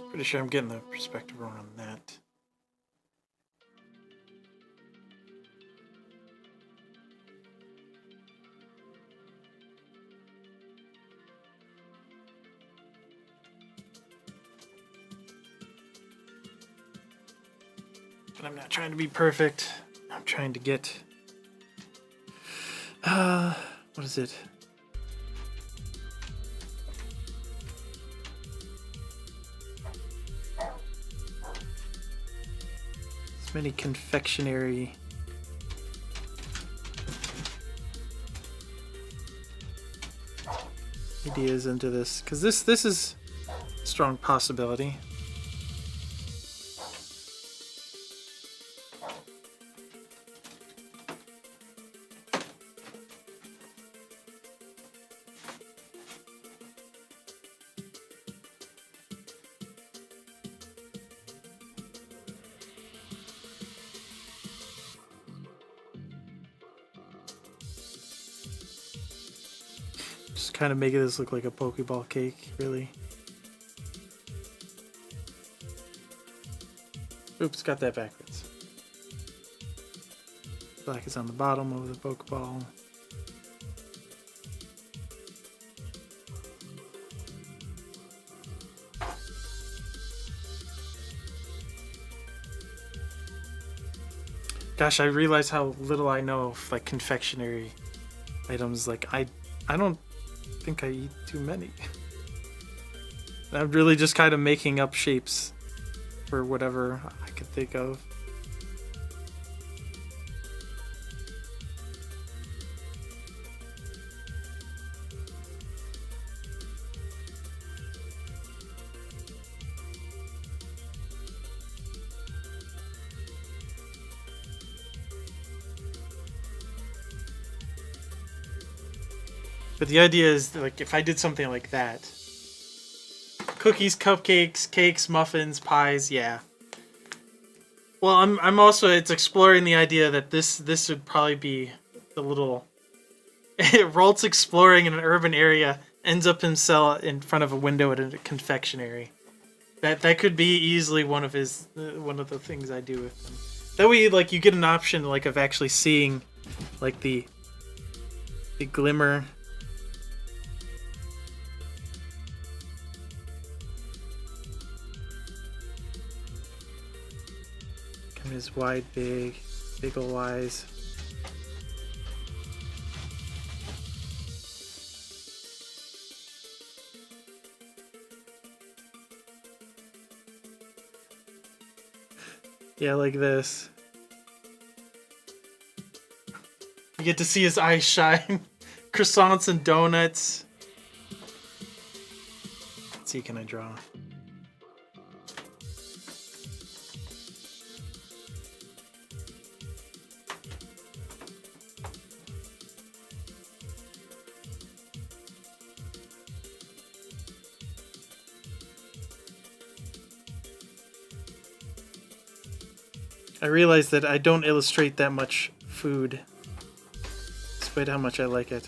Pretty sure I'm getting the perspective wrong on that. But I'm not trying to be perfect. I'm trying to get... what is it? Many confectionery ideas into this, because this is a strong possibility. Just kind of making this look like a Pokeball cake, really. Oops, got that backwards. Black is on the bottom of the Pokeball. Gosh, I realize how little I know of like confectionery items. Like I don't think I eat too many. I'm really just kind of making up shapes for whatever I could think of. But the idea is, like, if I did something like that, cookies, cupcakes, cakes, muffins, pies, yeah. Well, I'm also, it's exploring the idea that this would probably be the little Ralt's exploring in an urban area, ends up himself in front of a window at a confectionery. That could be easily one of the things I do with them. That way, like, you get an option, like, of actually seeing, like, the glimmer. His wide, big ol' eyes. Yeah, like this. You get to see his eyes shine. Croissants and donuts. Let's see, can I draw? I realize that I don't illustrate that much food, despite how much I like it.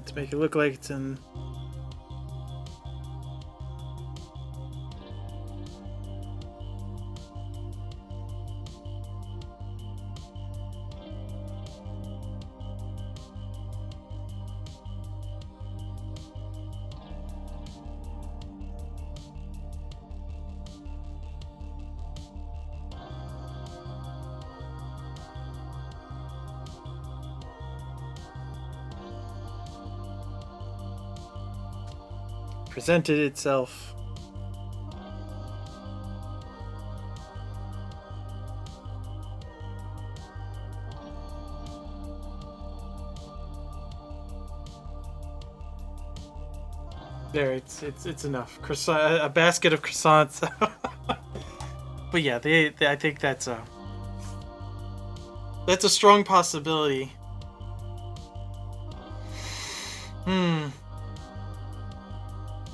to make it look like it's in. Presented itself. There, it's enough. Croissant, a basket of croissants. But yeah, I think that's a strong possibility.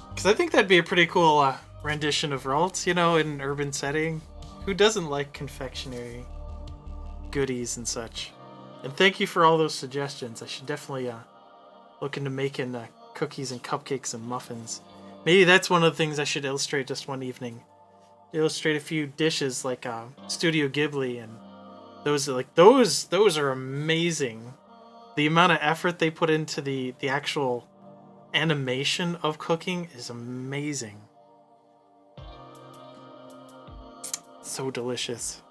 Because I think that'd be a pretty cool rendition of Ralts, you know, in an urban setting. Who doesn't like confectionery goodies and such? And thank you for all those suggestions. I should definitely look into making cookies and cupcakes and muffins. Maybe that's one of the things I should illustrate just one evening. Illustrate a few dishes like Studio Ghibli, and those are amazing. The amount of effort they put into the actual animation of cooking is amazing. So delicious.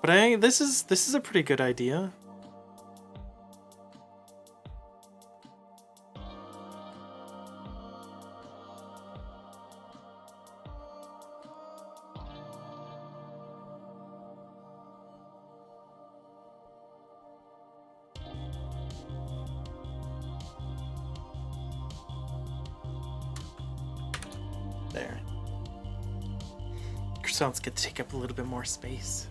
But I think this is a pretty good idea. There. Croissants get to take up a little bit more space.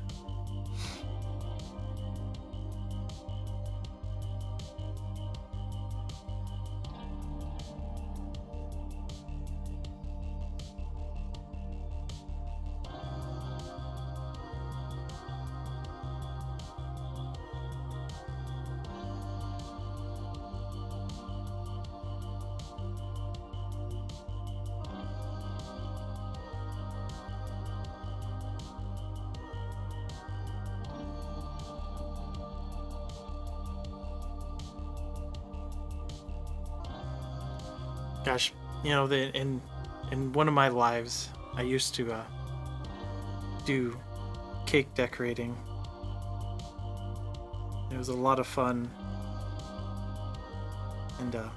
Gosh, you know, in one of my lives, I used to do cake decorating. It was a lot of fun, and I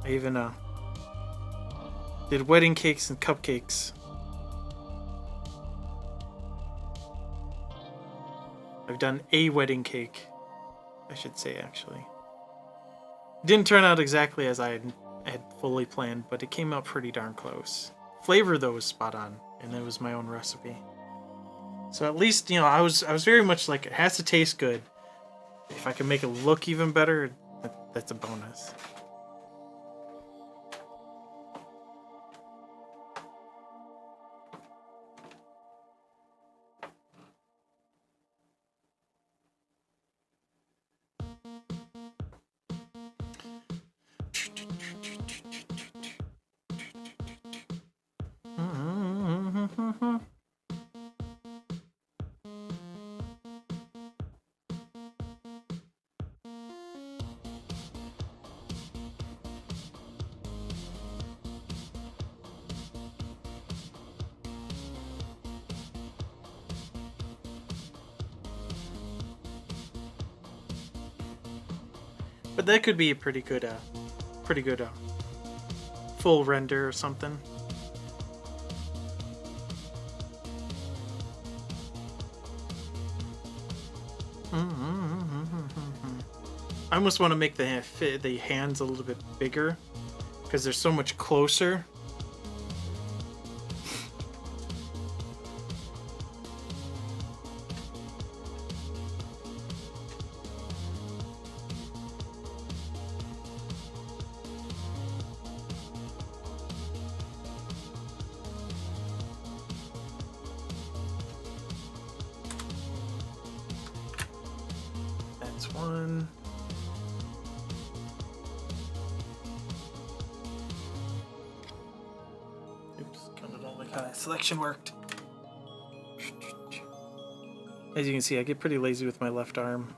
even did wedding cakes and cupcakes. I've done a wedding cake, I should say, actually. Didn't turn out exactly as I had fully planned, but it came out pretty darn close. Flavor though was spot on, and it was my own recipe. So at least, you know, I was very much like, it has to taste good. If I can make it look even better, that's a bonus. But that could be a pretty good full render or something. I almost want to make the hands a little bit bigger because they're so much closer. One. how that selection worked. As you can see, I get pretty lazy with my left arm.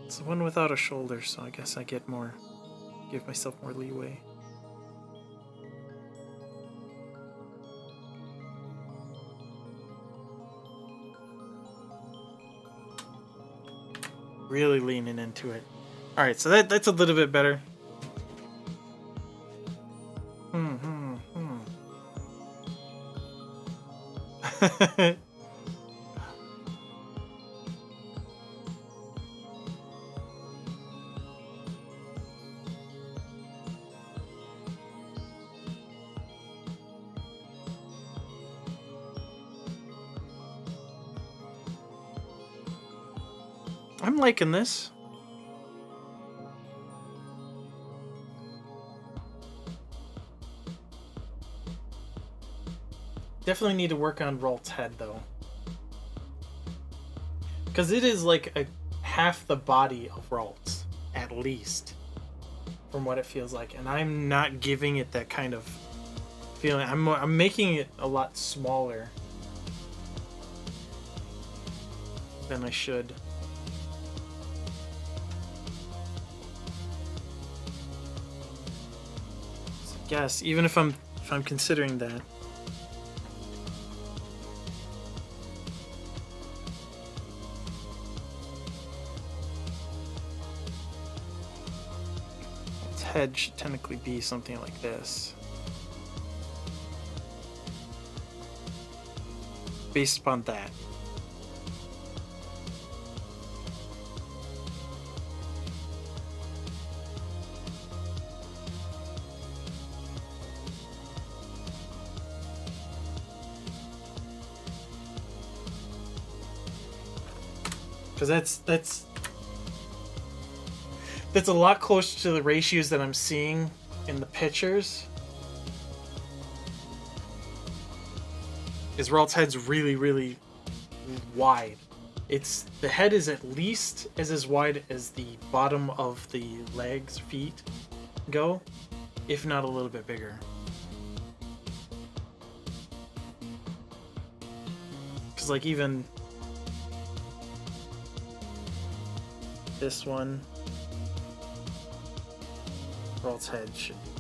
It's the one without a shoulder, so I guess I get more, give myself more leeway. Really leaning into it. All right, so that's a little bit better. I'm liking this. Definitely need to work on Ralt's head though, because it is like a half the body of Ralt's at least, from what it feels like, and I'm not giving it that kind of feeling. I'm making it a lot smaller than I should. So I guess even if I'm considering that. Head should technically be something like this, based upon that. Because that's a lot closer to the ratios that I'm seeing in the pictures. Is Ralt's head's really, really wide. The head is at least as wide as the bottom of the legs, feet go, if not a little bit bigger. Because like even this one, Ralt's head should be.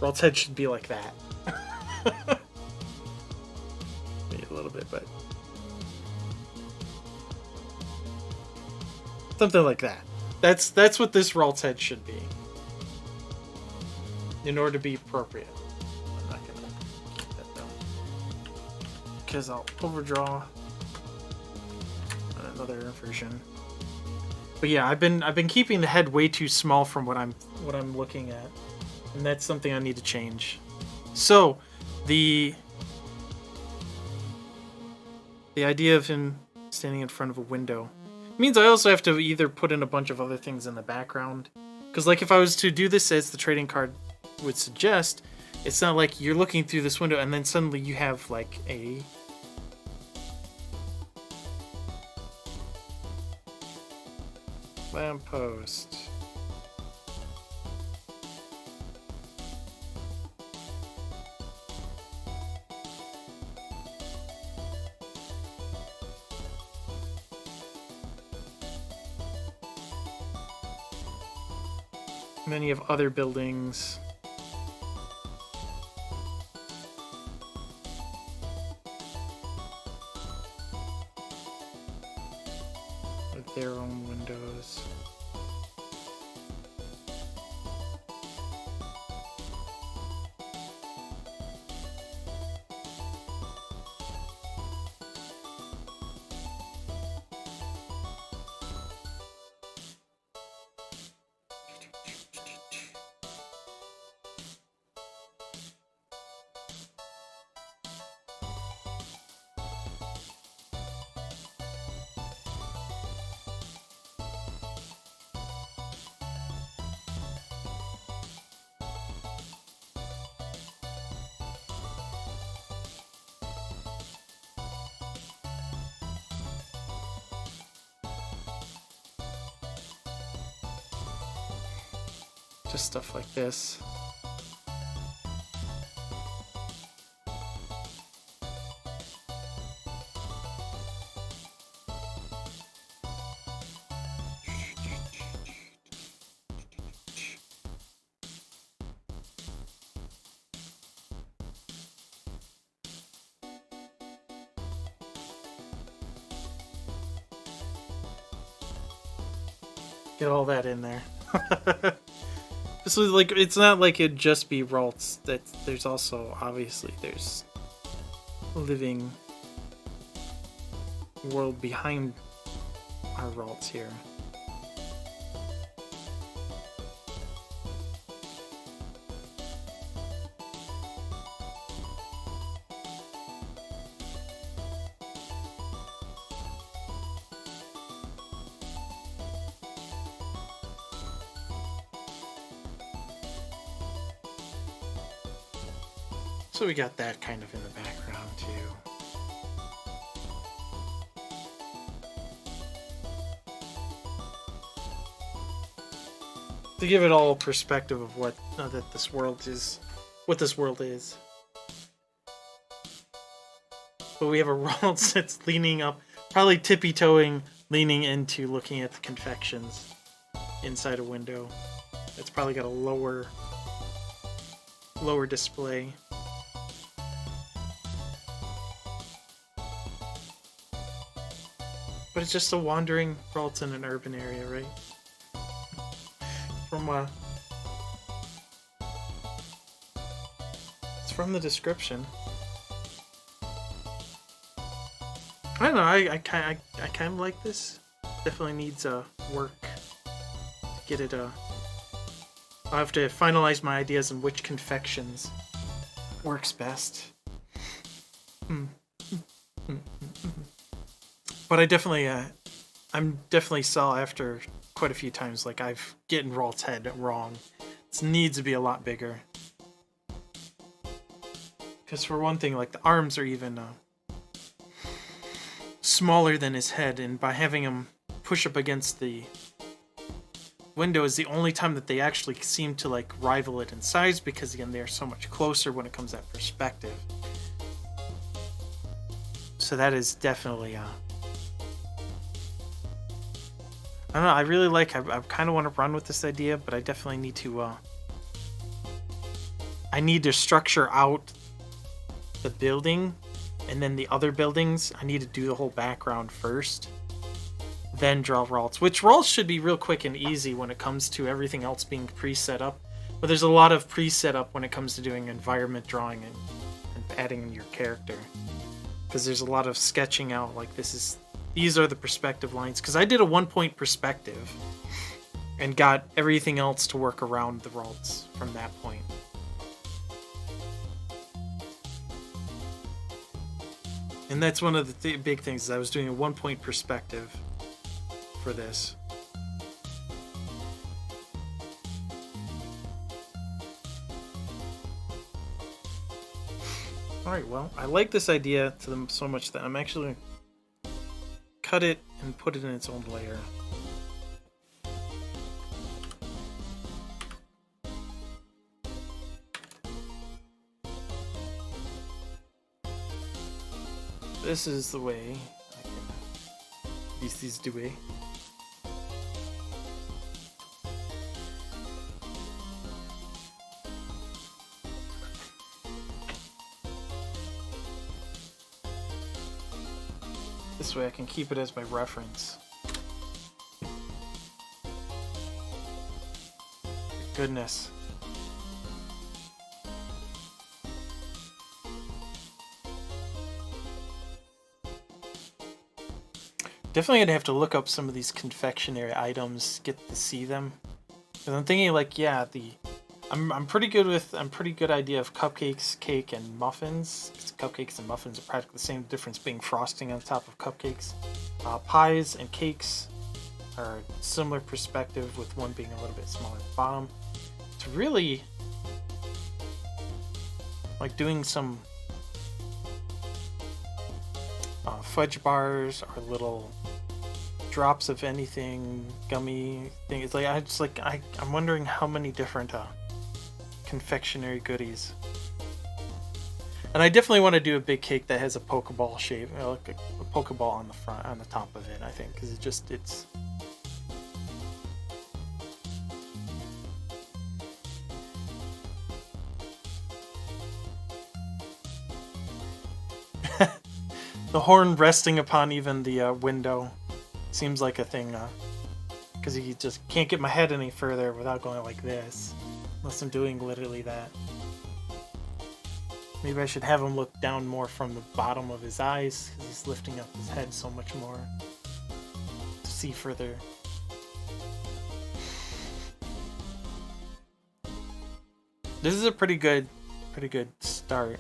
Ralt's head should be like that. Maybe a little bit, but something like that. That's what this Ralt's head should be, in order to be appropriate. I'm not gonna get that down because I'll overdraw on another version. But yeah, I've been keeping the head way too small from what I'm looking at, and that's something I need to change. So, the idea of him standing in front of a window means I also have to either put in a bunch of other things in the background, because like if I was to do this as the trading card would suggest, it's not like you're looking through this window and then suddenly you have like a lamppost. Many of other buildings. With their own windows. Just stuff like this. Get all that in there. So like, it's not like it'd just be Ralts. That there's also, obviously, there's a living world behind our Ralts here. So we got that kind of in the background too. To give it all perspective of what that this world is, what this world is. But we have a Ralts that's leaning up, probably tippy-toeing, leaning into looking at the confections inside a window. It's probably got a lower display. But it's just a wandering Ralts in an urban area, right? It's from the description. I don't know. I kind of like this. Definitely needs work to get it. I'll have to finalize my ideas on which confections works best. But I definitely, I'm definitely saw after quite a few times, like I've getting Ralts head wrong. It needs to be a lot bigger. Because for one thing, like the arms are even smaller than his head, and by having him push up against the window is the only time that they actually seem to like rival it in size, because again, they're so much closer when it comes to that perspective. So that is definitely I don't know, I really like, I kind of want to run with this idea, but I definitely need to, I need to structure out the building, and then the other buildings, I need to do the whole background first, then draw Ralts, which Ralts should be real quick and easy when it comes to everything else being pre-set up, but there's a lot of pre-set up when it comes to doing environment drawing and adding in your character, because there's a lot of sketching out, like these are the perspective lines, because I did a 1-point perspective and got everything else to work around the Ralts from that point. And that's one of the big things, is I was doing a 1-point perspective for this. Alright, well, I like this idea to them so much that I'm actually cut it and put it in its own layer. This is the way I can use these do. This way I can keep it as my reference. Goodness. Definitely gonna have to look up some of these confectionery items, get to see them. Because I'm thinking like, yeah, I'm pretty good idea of cupcakes, cake, and muffins. Cupcakes and muffins are practically the same, difference being frosting on top of cupcakes. Pies and cakes are similar perspective, with one being a little bit smaller at the bottom. It's really like doing some fudge bars or little drops of anything, gummy thing. It's like I'm wondering how many different confectionery goodies. And I definitely want to do a big cake that has a Pokeball shape, like a Pokeball on the front, on the top of it. I think because it's. The horn resting upon even the window seems like a thing, because you just can't get my head any further without going like this, unless I'm doing literally that. Maybe I should have him look down more from the bottom of his eyes, because he's lifting up his head so much more to see further. This is a pretty good start.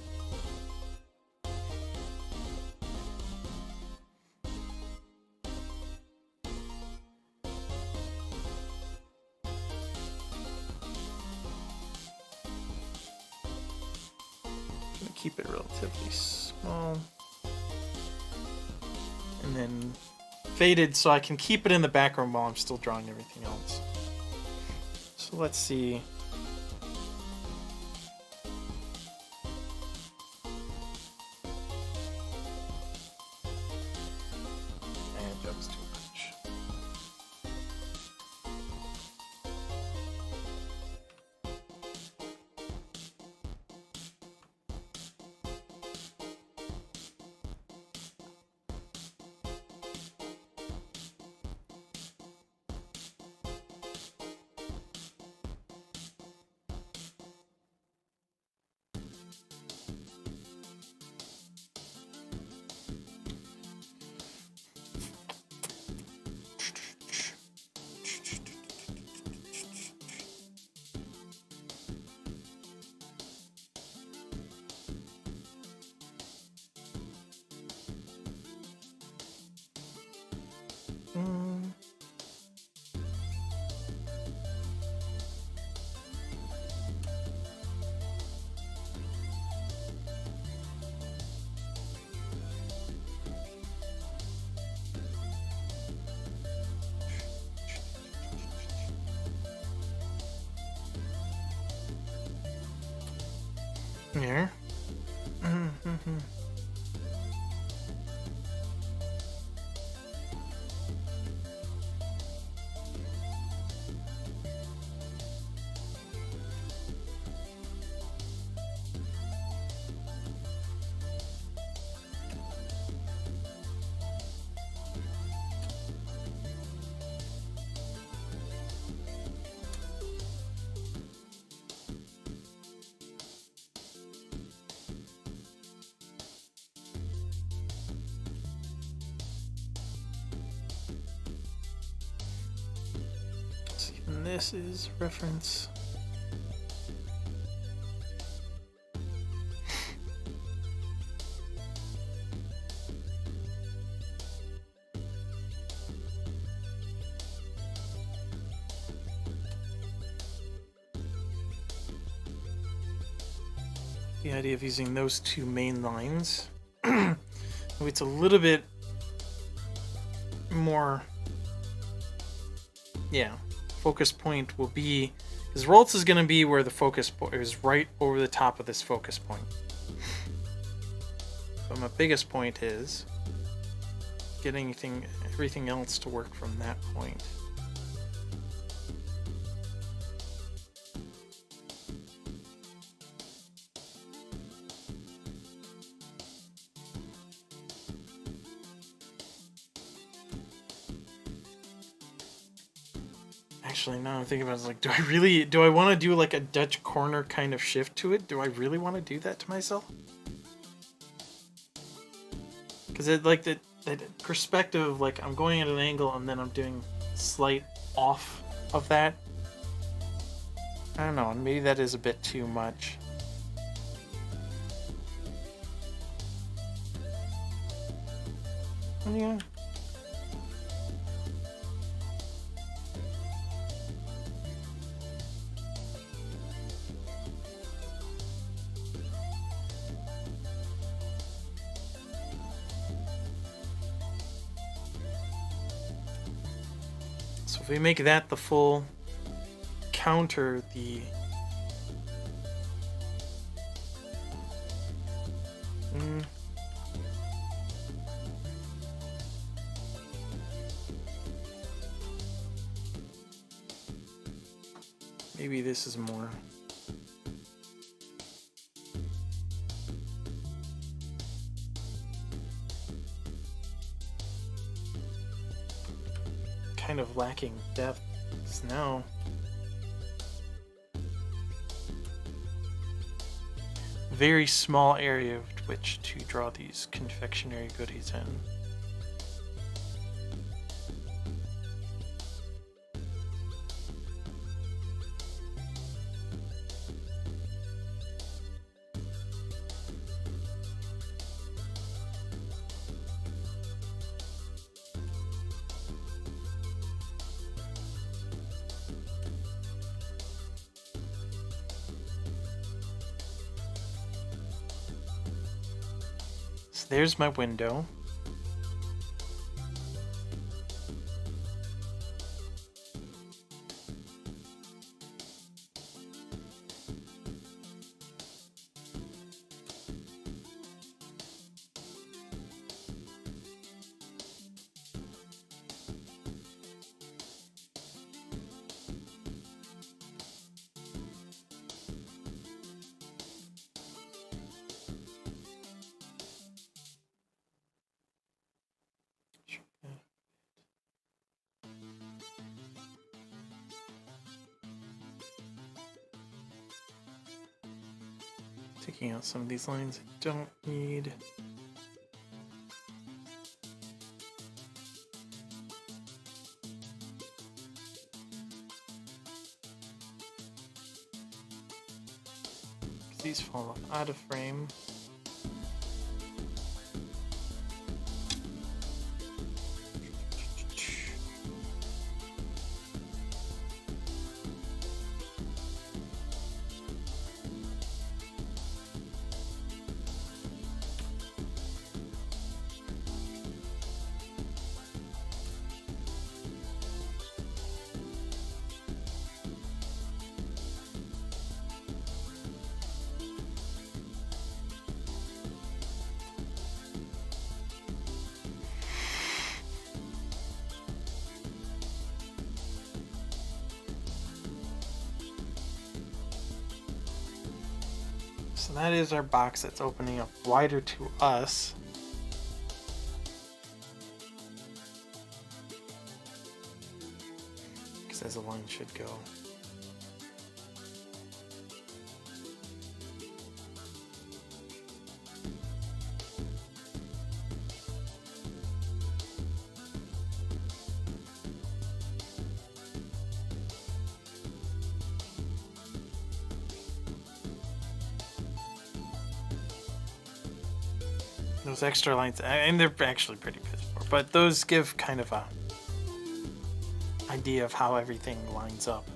Keep it relatively small and then faded so I can keep it in the background while I'm still drawing everything else. So let's see. And that was too much. Here. And this is reference. The idea of using those two main lines. It's a little bit more, yeah. Focus point will be, because Roltz is going to be where the focus point is, right over the top of this focus point. So my biggest point is getting everything else to work from that point. Actually, now I'm thinking about it, it's like, do I want to do like a Dutch corner kind of shift to it? Do I really want to do that to myself? Because it like that perspective, like I'm going at an angle and then I'm doing slight off of that. I don't know, maybe that is a bit too much. Yeah. So if we make that the full counter, the maybe this is more. Kind of lacking depth. So now very small area with which to draw these confectionery goodies in. There's my window. Taking out some of these lines I don't need. These fall out of frame. So that is our box that's opening up wider to us. Because as the line should go. Those extra lines, and they're actually pretty piss poor, but those give kind of a idea of how everything lines up.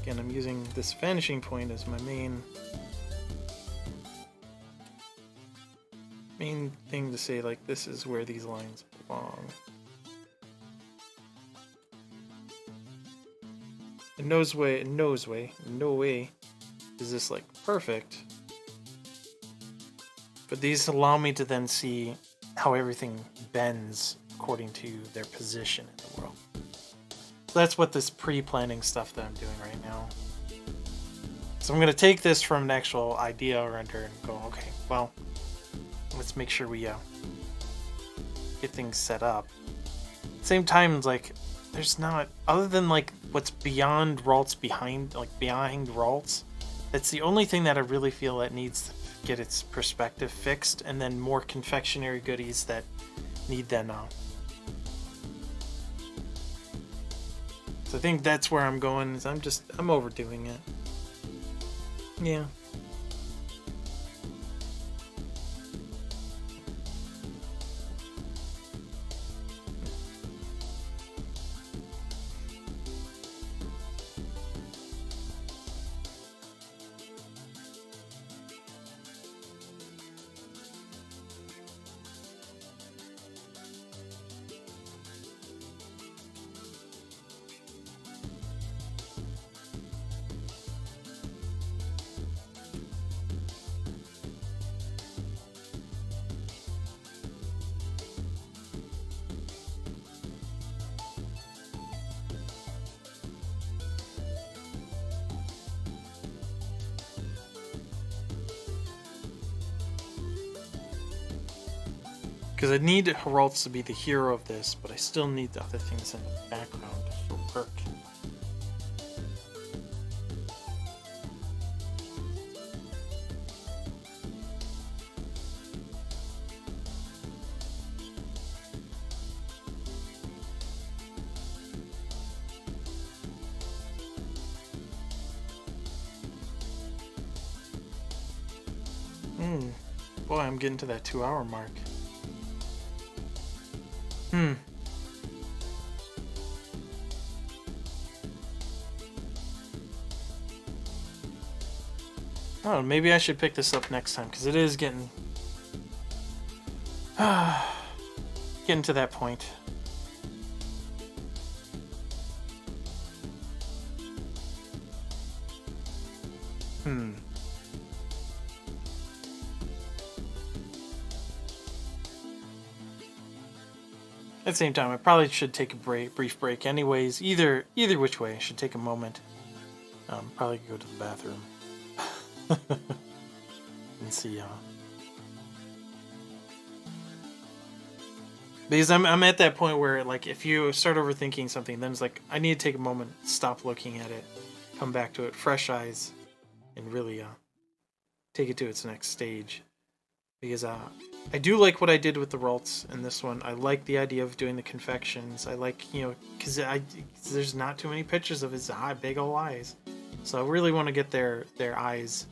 Again, I'm using this vanishing point as my main thing to say, like, this is where these lines belong. In no way is this like perfect. But these allow me to then see how everything bends according to their position in the world. So that's what this pre-planning stuff that I'm doing right now. So I'm going to take this from an actual idea render and go, okay, well, let's make sure we get things set up. At the same time, like, there's not, other than like what's beyond Ralts behind Ralts, that's the only thing that I really feel that needs to get its perspective fixed, and then more confectionery goodies that need then so I think that's where I'm going, is I'm overdoing it. Yeah. Because I need Geralt's to be the hero of this, but I still need the other things in the background to work. Boy, I'm getting to that 2-hour mark. Oh, maybe I should pick this up next time, because it is getting to that point. At the same time, I probably should take a brief break anyways. Either which way, I should take a moment. Probably go to the bathroom. And see, because I'm at that point where, like, if you start overthinking something, then it's like, I need to take a moment, stop looking at it, come back to it, fresh eyes, and really, take it to its next stage. Because, I do like what I did with the Ralts in this one. I like the idea of doing the confections. I like, because there's not too many pictures of his big old eyes. So I really want to get their eyes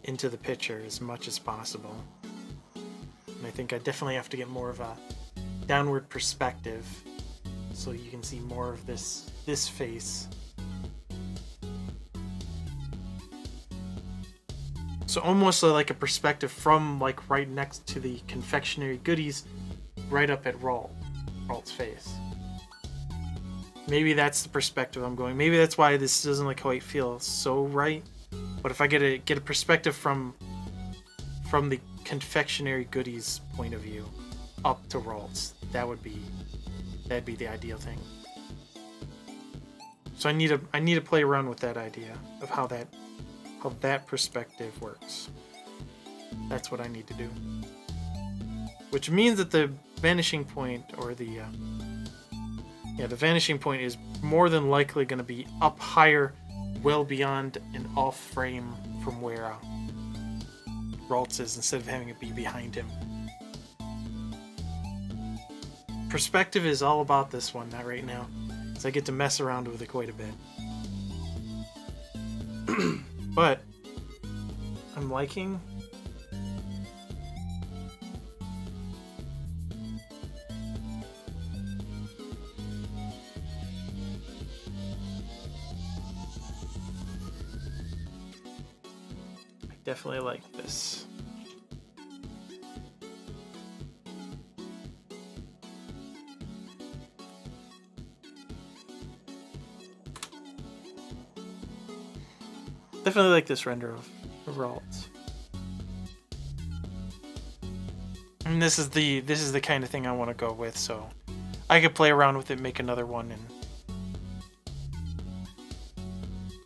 into the picture as much as possible. And I think I definitely have to get more of a downward perspective so you can see more of this face. So almost like a perspective from, like, right next to the confectionery goodies, right up at Ralt's face. Maybe that's the perspective I'm going. Maybe that's why this doesn't, like, quite feel so right. But if I get a perspective from the confectionery goodies point of view up to Ralt's, that'd be the ideal thing. So I need to play around with that idea of how that perspective works. That's what I need to do. Which means that the vanishing point, or the vanishing point, is more than likely going to be up higher, well beyond and off frame from where Ralt's is, instead of having it be behind him. Perspective is all about this one, not right now, because I get to mess around with it quite a bit. But I'm liking I definitely like this. Definitely like this render of Ralts. And this is the kind of thing I want to go with, so I could play around with it, make another one, and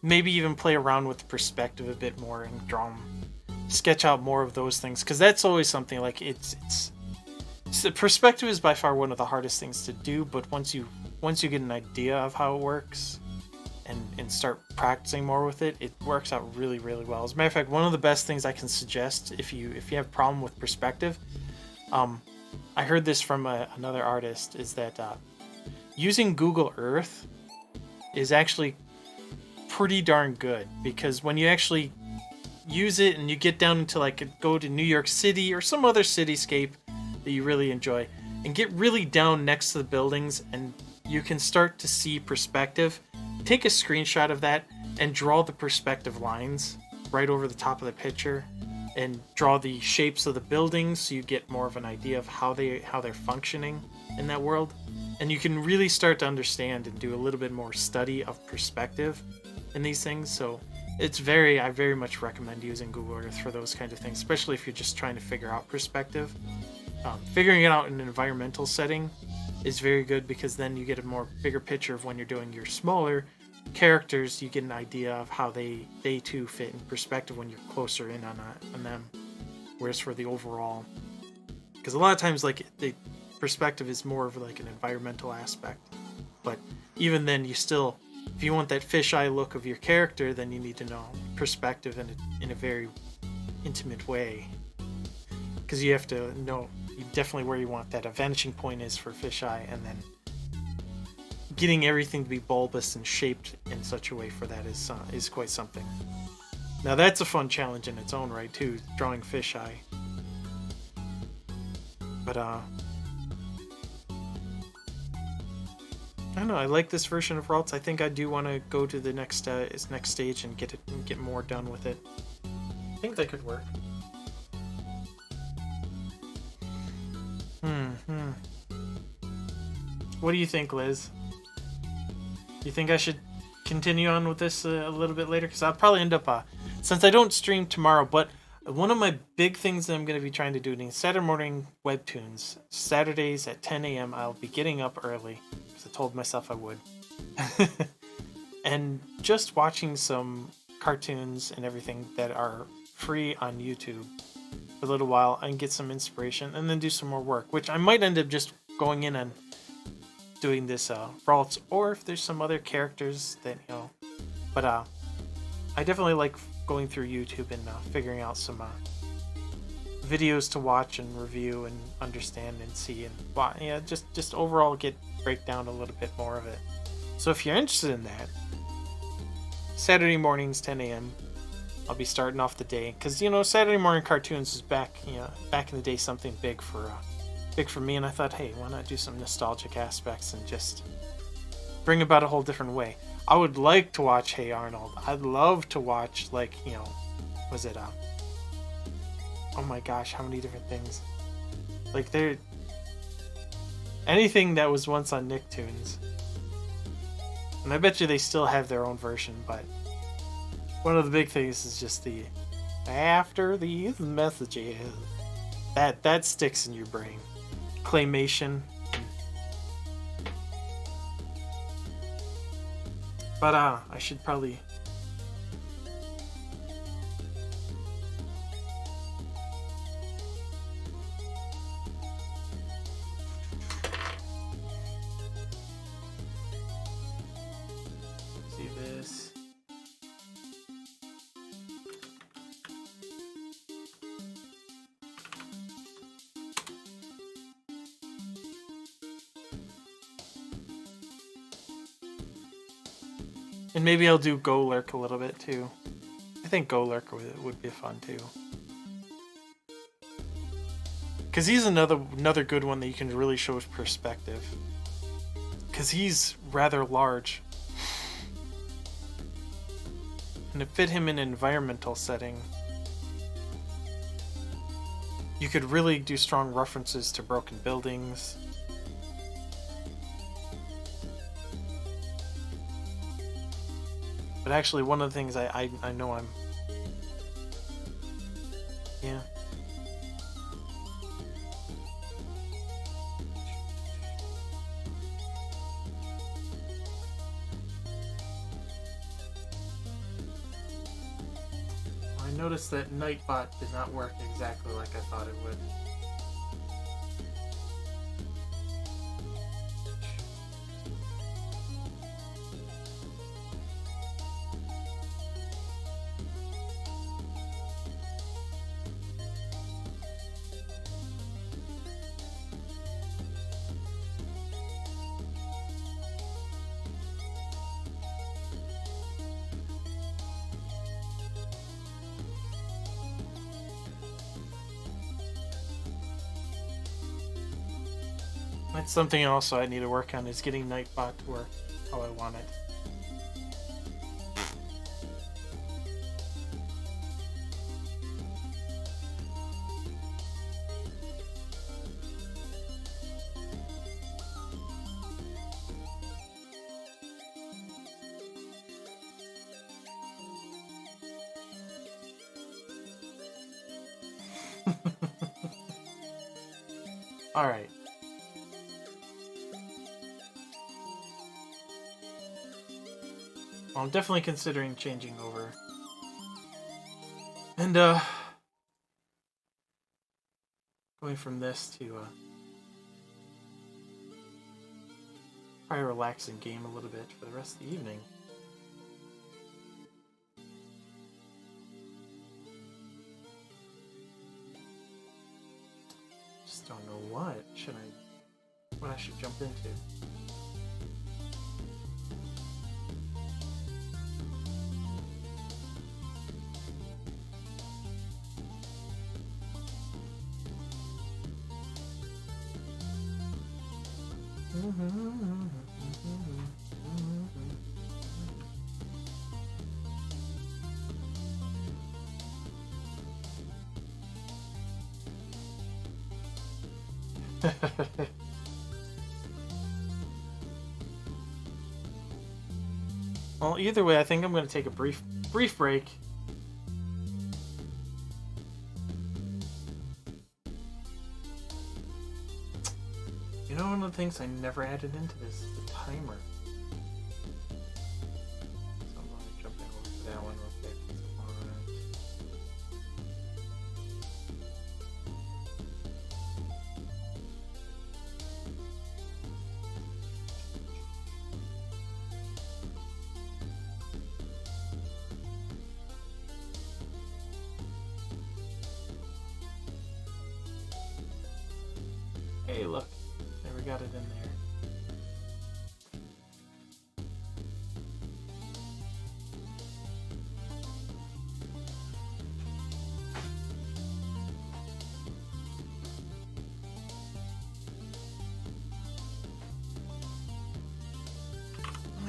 maybe even play around with the perspective a bit more and sketch out more of those things, because that's always something, like, it's the perspective is by far one of the hardest things to do, but once you get an idea of how it works and start practicing more with it, it works out really, really well. As a matter of fact, one of the best things I can suggest if you have a problem with perspective, I heard this from another artist, is that using Google Earth is actually pretty darn good, because when you actually use it and you get down into, like, go to New York City or some other cityscape that you really enjoy and get really down next to the buildings, and you can start to see perspective, take a screenshot of that and draw the perspective lines right over the top of the picture and draw the shapes of the buildings, so you get more of an idea of how they're functioning in that world, and you can really start to understand and do a little bit more study of perspective in these things. So I very much recommend using Google Earth for those kinds of things, especially if you're just trying to figure out perspective. Figuring it out in an environmental setting is very good, because then you get a bigger picture of when you're doing your smaller characters. You get an idea of how they too fit in perspective when you're closer in on them. Whereas for the overall Because a lot of times, like, the perspective is more of like an environmental aspect. But even then, you still, if you want that fisheye look of your character, then you need to know perspective in a very intimate way. Because you have to know definitely where you want that vanishing point is for fisheye, and then getting everything to be bulbous and shaped in such a way for that is quite something. Now that's a fun challenge in its own right too, drawing fisheye. But I don't know. I like this version of Ralts. I think I do want to go to the next stage and get more done with it. I think that could work. What do you think, Liz? Do you think I should continue on with this a little bit later? Because I'll probably end up, since I don't stream tomorrow, but one of my big things that I'm going to be trying to do is Saturday morning webtoons. Saturdays at 10 a.m. I'll be getting up early, because I told myself I would. And just watching some cartoons and everything that are free on YouTube for a little while and get some inspiration, and then do some more work, which I might end up just going in and doing this Ralts, or if there's some other characters that, you know, but I definitely like going through YouTube and figuring out some videos to watch and review and understand and see, and yeah, just overall break down a little bit more of it. So if you're interested in that, Saturday mornings 10 a.m. I'll be starting off the day, because, you know, Saturday morning cartoons is back in the day, something big for me, and I thought, hey, why not do some nostalgic aspects and just bring about a whole different way. I would like to watch Hey Arnold. I'd love to watch, like, you know, was it oh my gosh, how many different things, like, anything that was once on Nicktoons, and I bet you they still have their own version. But one of the big things is just the after these messages, that sticks in your brain. Claymation. But I should probably see this. And maybe I'll do Go Lurk a little bit too. I think Go Lurk would be fun too. Because he's another good one that you can really show his perspective. Because he's rather large. And to fit him in an environmental setting, you could really do strong references to broken buildings. But actually, one of the things I know yeah. I noticed that Nightbot did not work exactly like I thought it would. That's something also I need to work on, is getting Nightbot to work how I want it. Alright. Well, I'm definitely considering changing over. And, going from this to probably relax and game a little bit for the rest of the evening. Just don't know what I should jump into. Well, either way, I think I'm going to take a brief break. You know, one of the things I never added into this is the timer. So I'm going to jump in over to that one real quick. Hey, look. Never got it in there.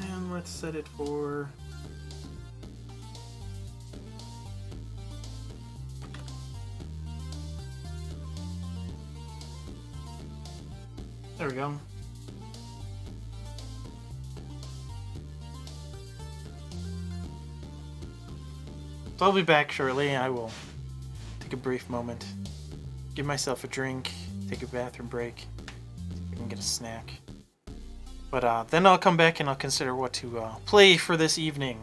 And let's set it for... There we go. So I'll be back shortly, and I will take a brief moment, give myself a drink, take a bathroom break, see if I can get a snack. But then I'll come back and I'll consider what to play for this evening.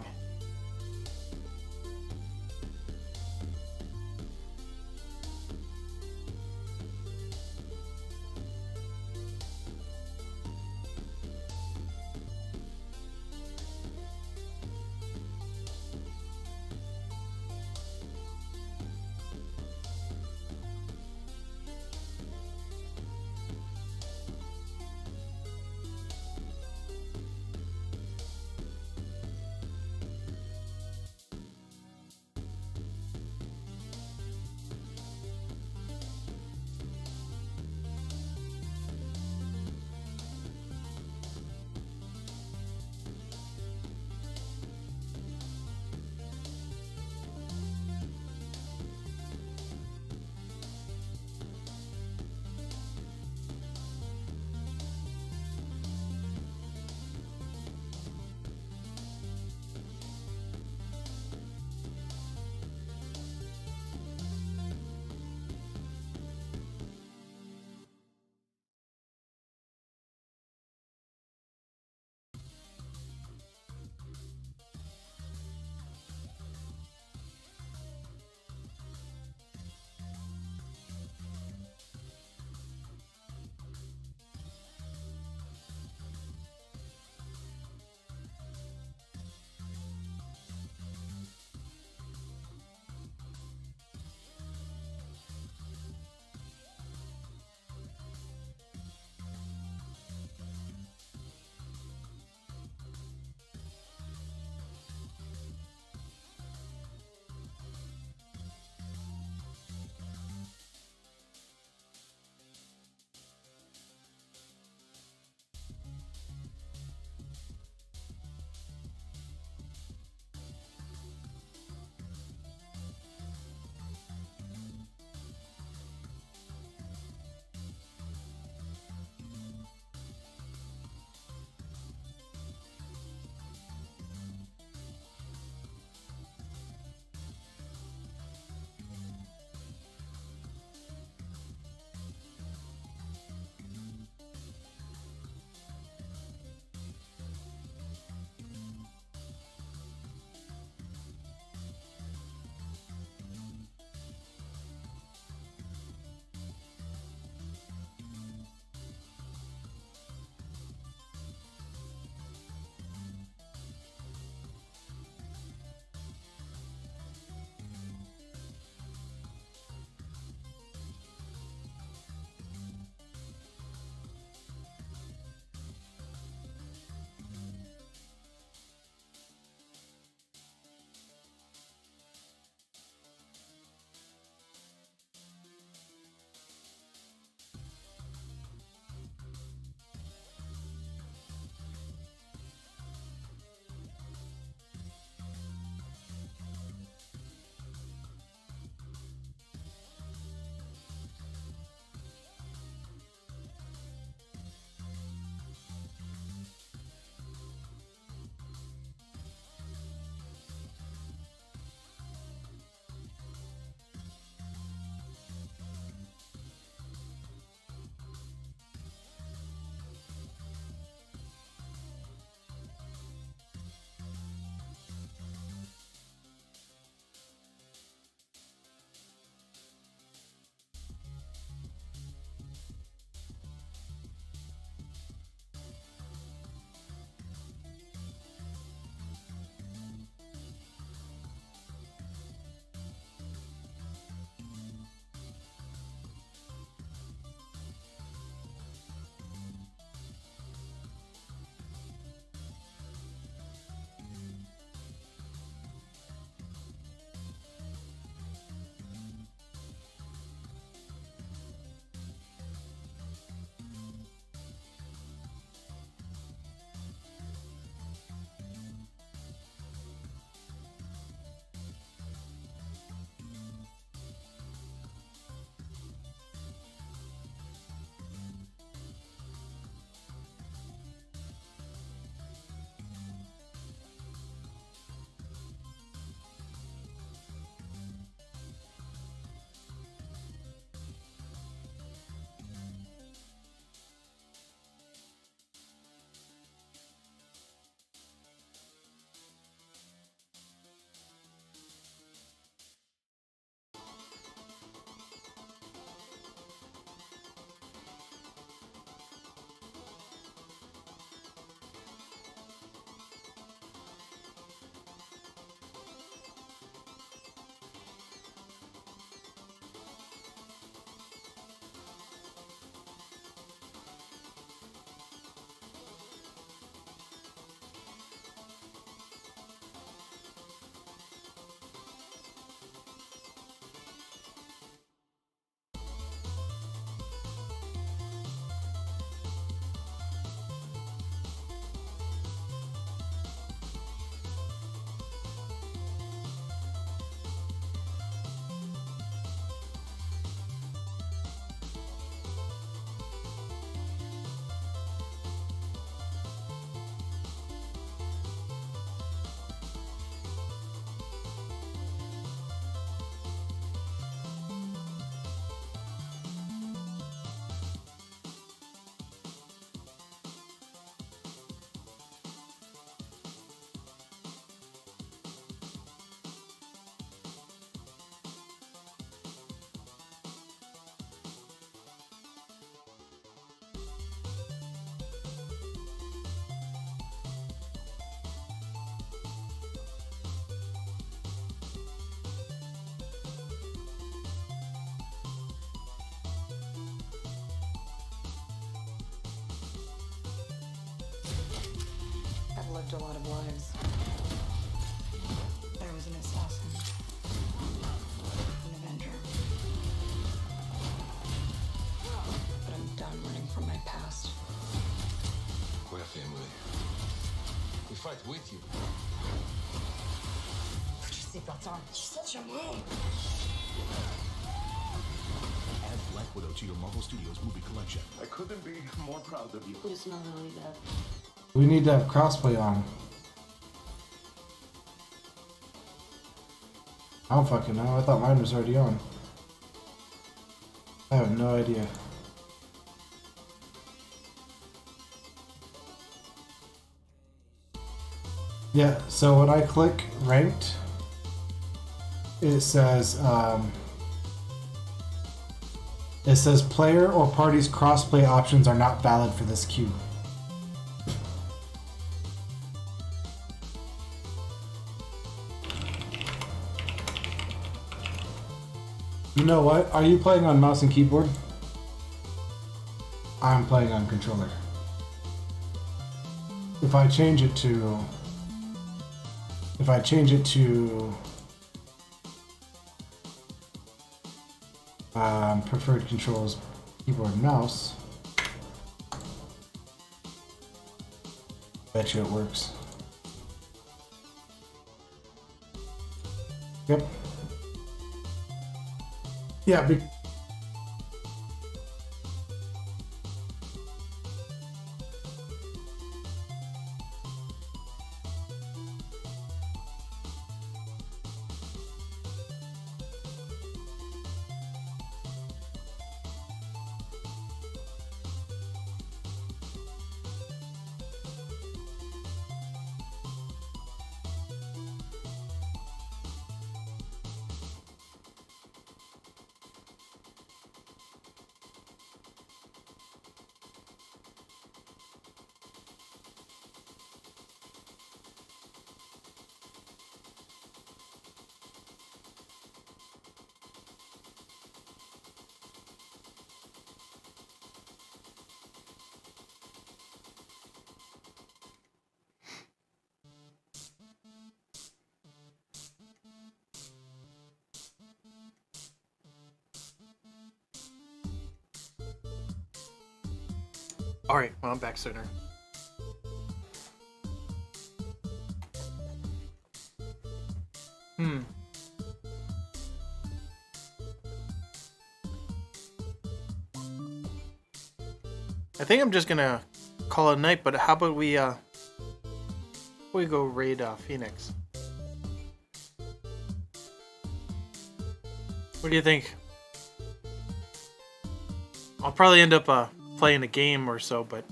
saved a lot of lives. I was an assassin. An avenger. But I'm done running from my past. We're family. We fight with you. Put your seatbelts on. She's such a mom. Add Black Widow to your Marvel Studios movie collection. I couldn't be more proud of you. It's not really bad. We need to have crossplay on. I don't fucking know. I thought mine was already on. I have no idea. Yeah, so when I click ranked, it says player or party's crossplay options are not valid for this queue. You know what? Are you playing on mouse and keyboard? I'm playing on controller. If I change it to preferred controls, keyboard and mouse, bet you it works. Yep. Yeah, Alright, well, I'm back sooner. I think I'm just gonna call it a night, but how about we go raid Phoenix? What do you think? I'll probably end up playing a game or so, but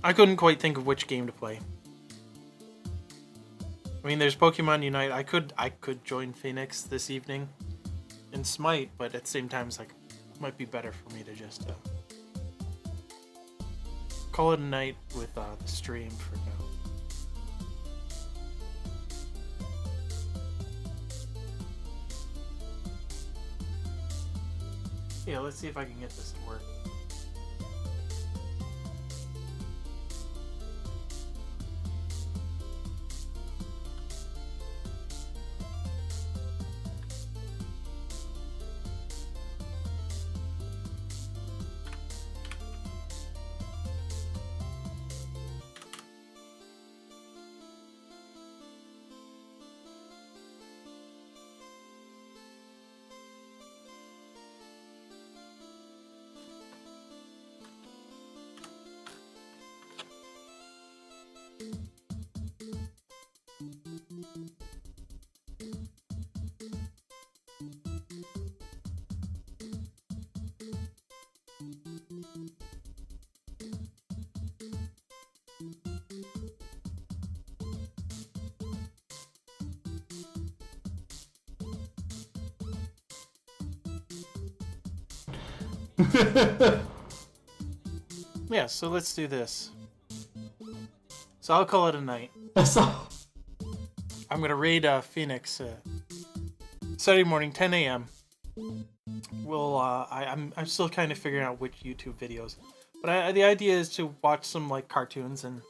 I couldn't quite think of which game to play. I mean, there's Pokemon Unite. I could join Phoenix this evening in Smite, but at the same time, it's like it might be better for me to just call it a night with the stream for now. Yeah, let's see if I can get this to work. Yeah, so let's do this. So I'll call it a night. that's all. I'm gonna raid Phoenix Saturday morning, 10 a.m. We'll I'm still kind of figuring out which YouTube videos, but the idea is to watch some like cartoons and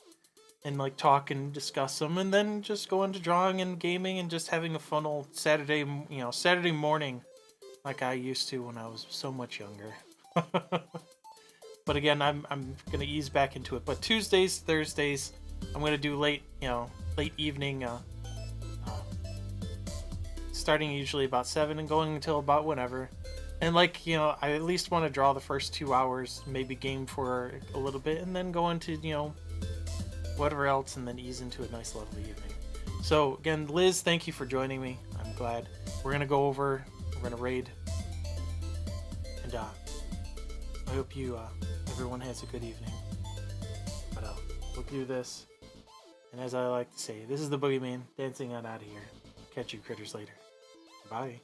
and like talk and discuss them, and then just go into drawing and gaming and just having a fun old Saturday, Saturday morning, like I used to when I was so much younger. But again, I'm gonna ease back into it. But Tuesdays, Thursdays, I'm gonna do late evening, starting usually about 7 and going until about whenever. And like, I at least want to draw the first 2 hours, maybe game for a little bit, and then go into, whatever else, and then ease into a nice lovely evening. So again, Liz, thank you for joining me. I'm glad. We're gonna go over, we're gonna raid, and I hope everyone has a good evening. But we'll do this, and as I like to say, this is the BoogieMan dancing on out of here. Catch you critters later. Bye.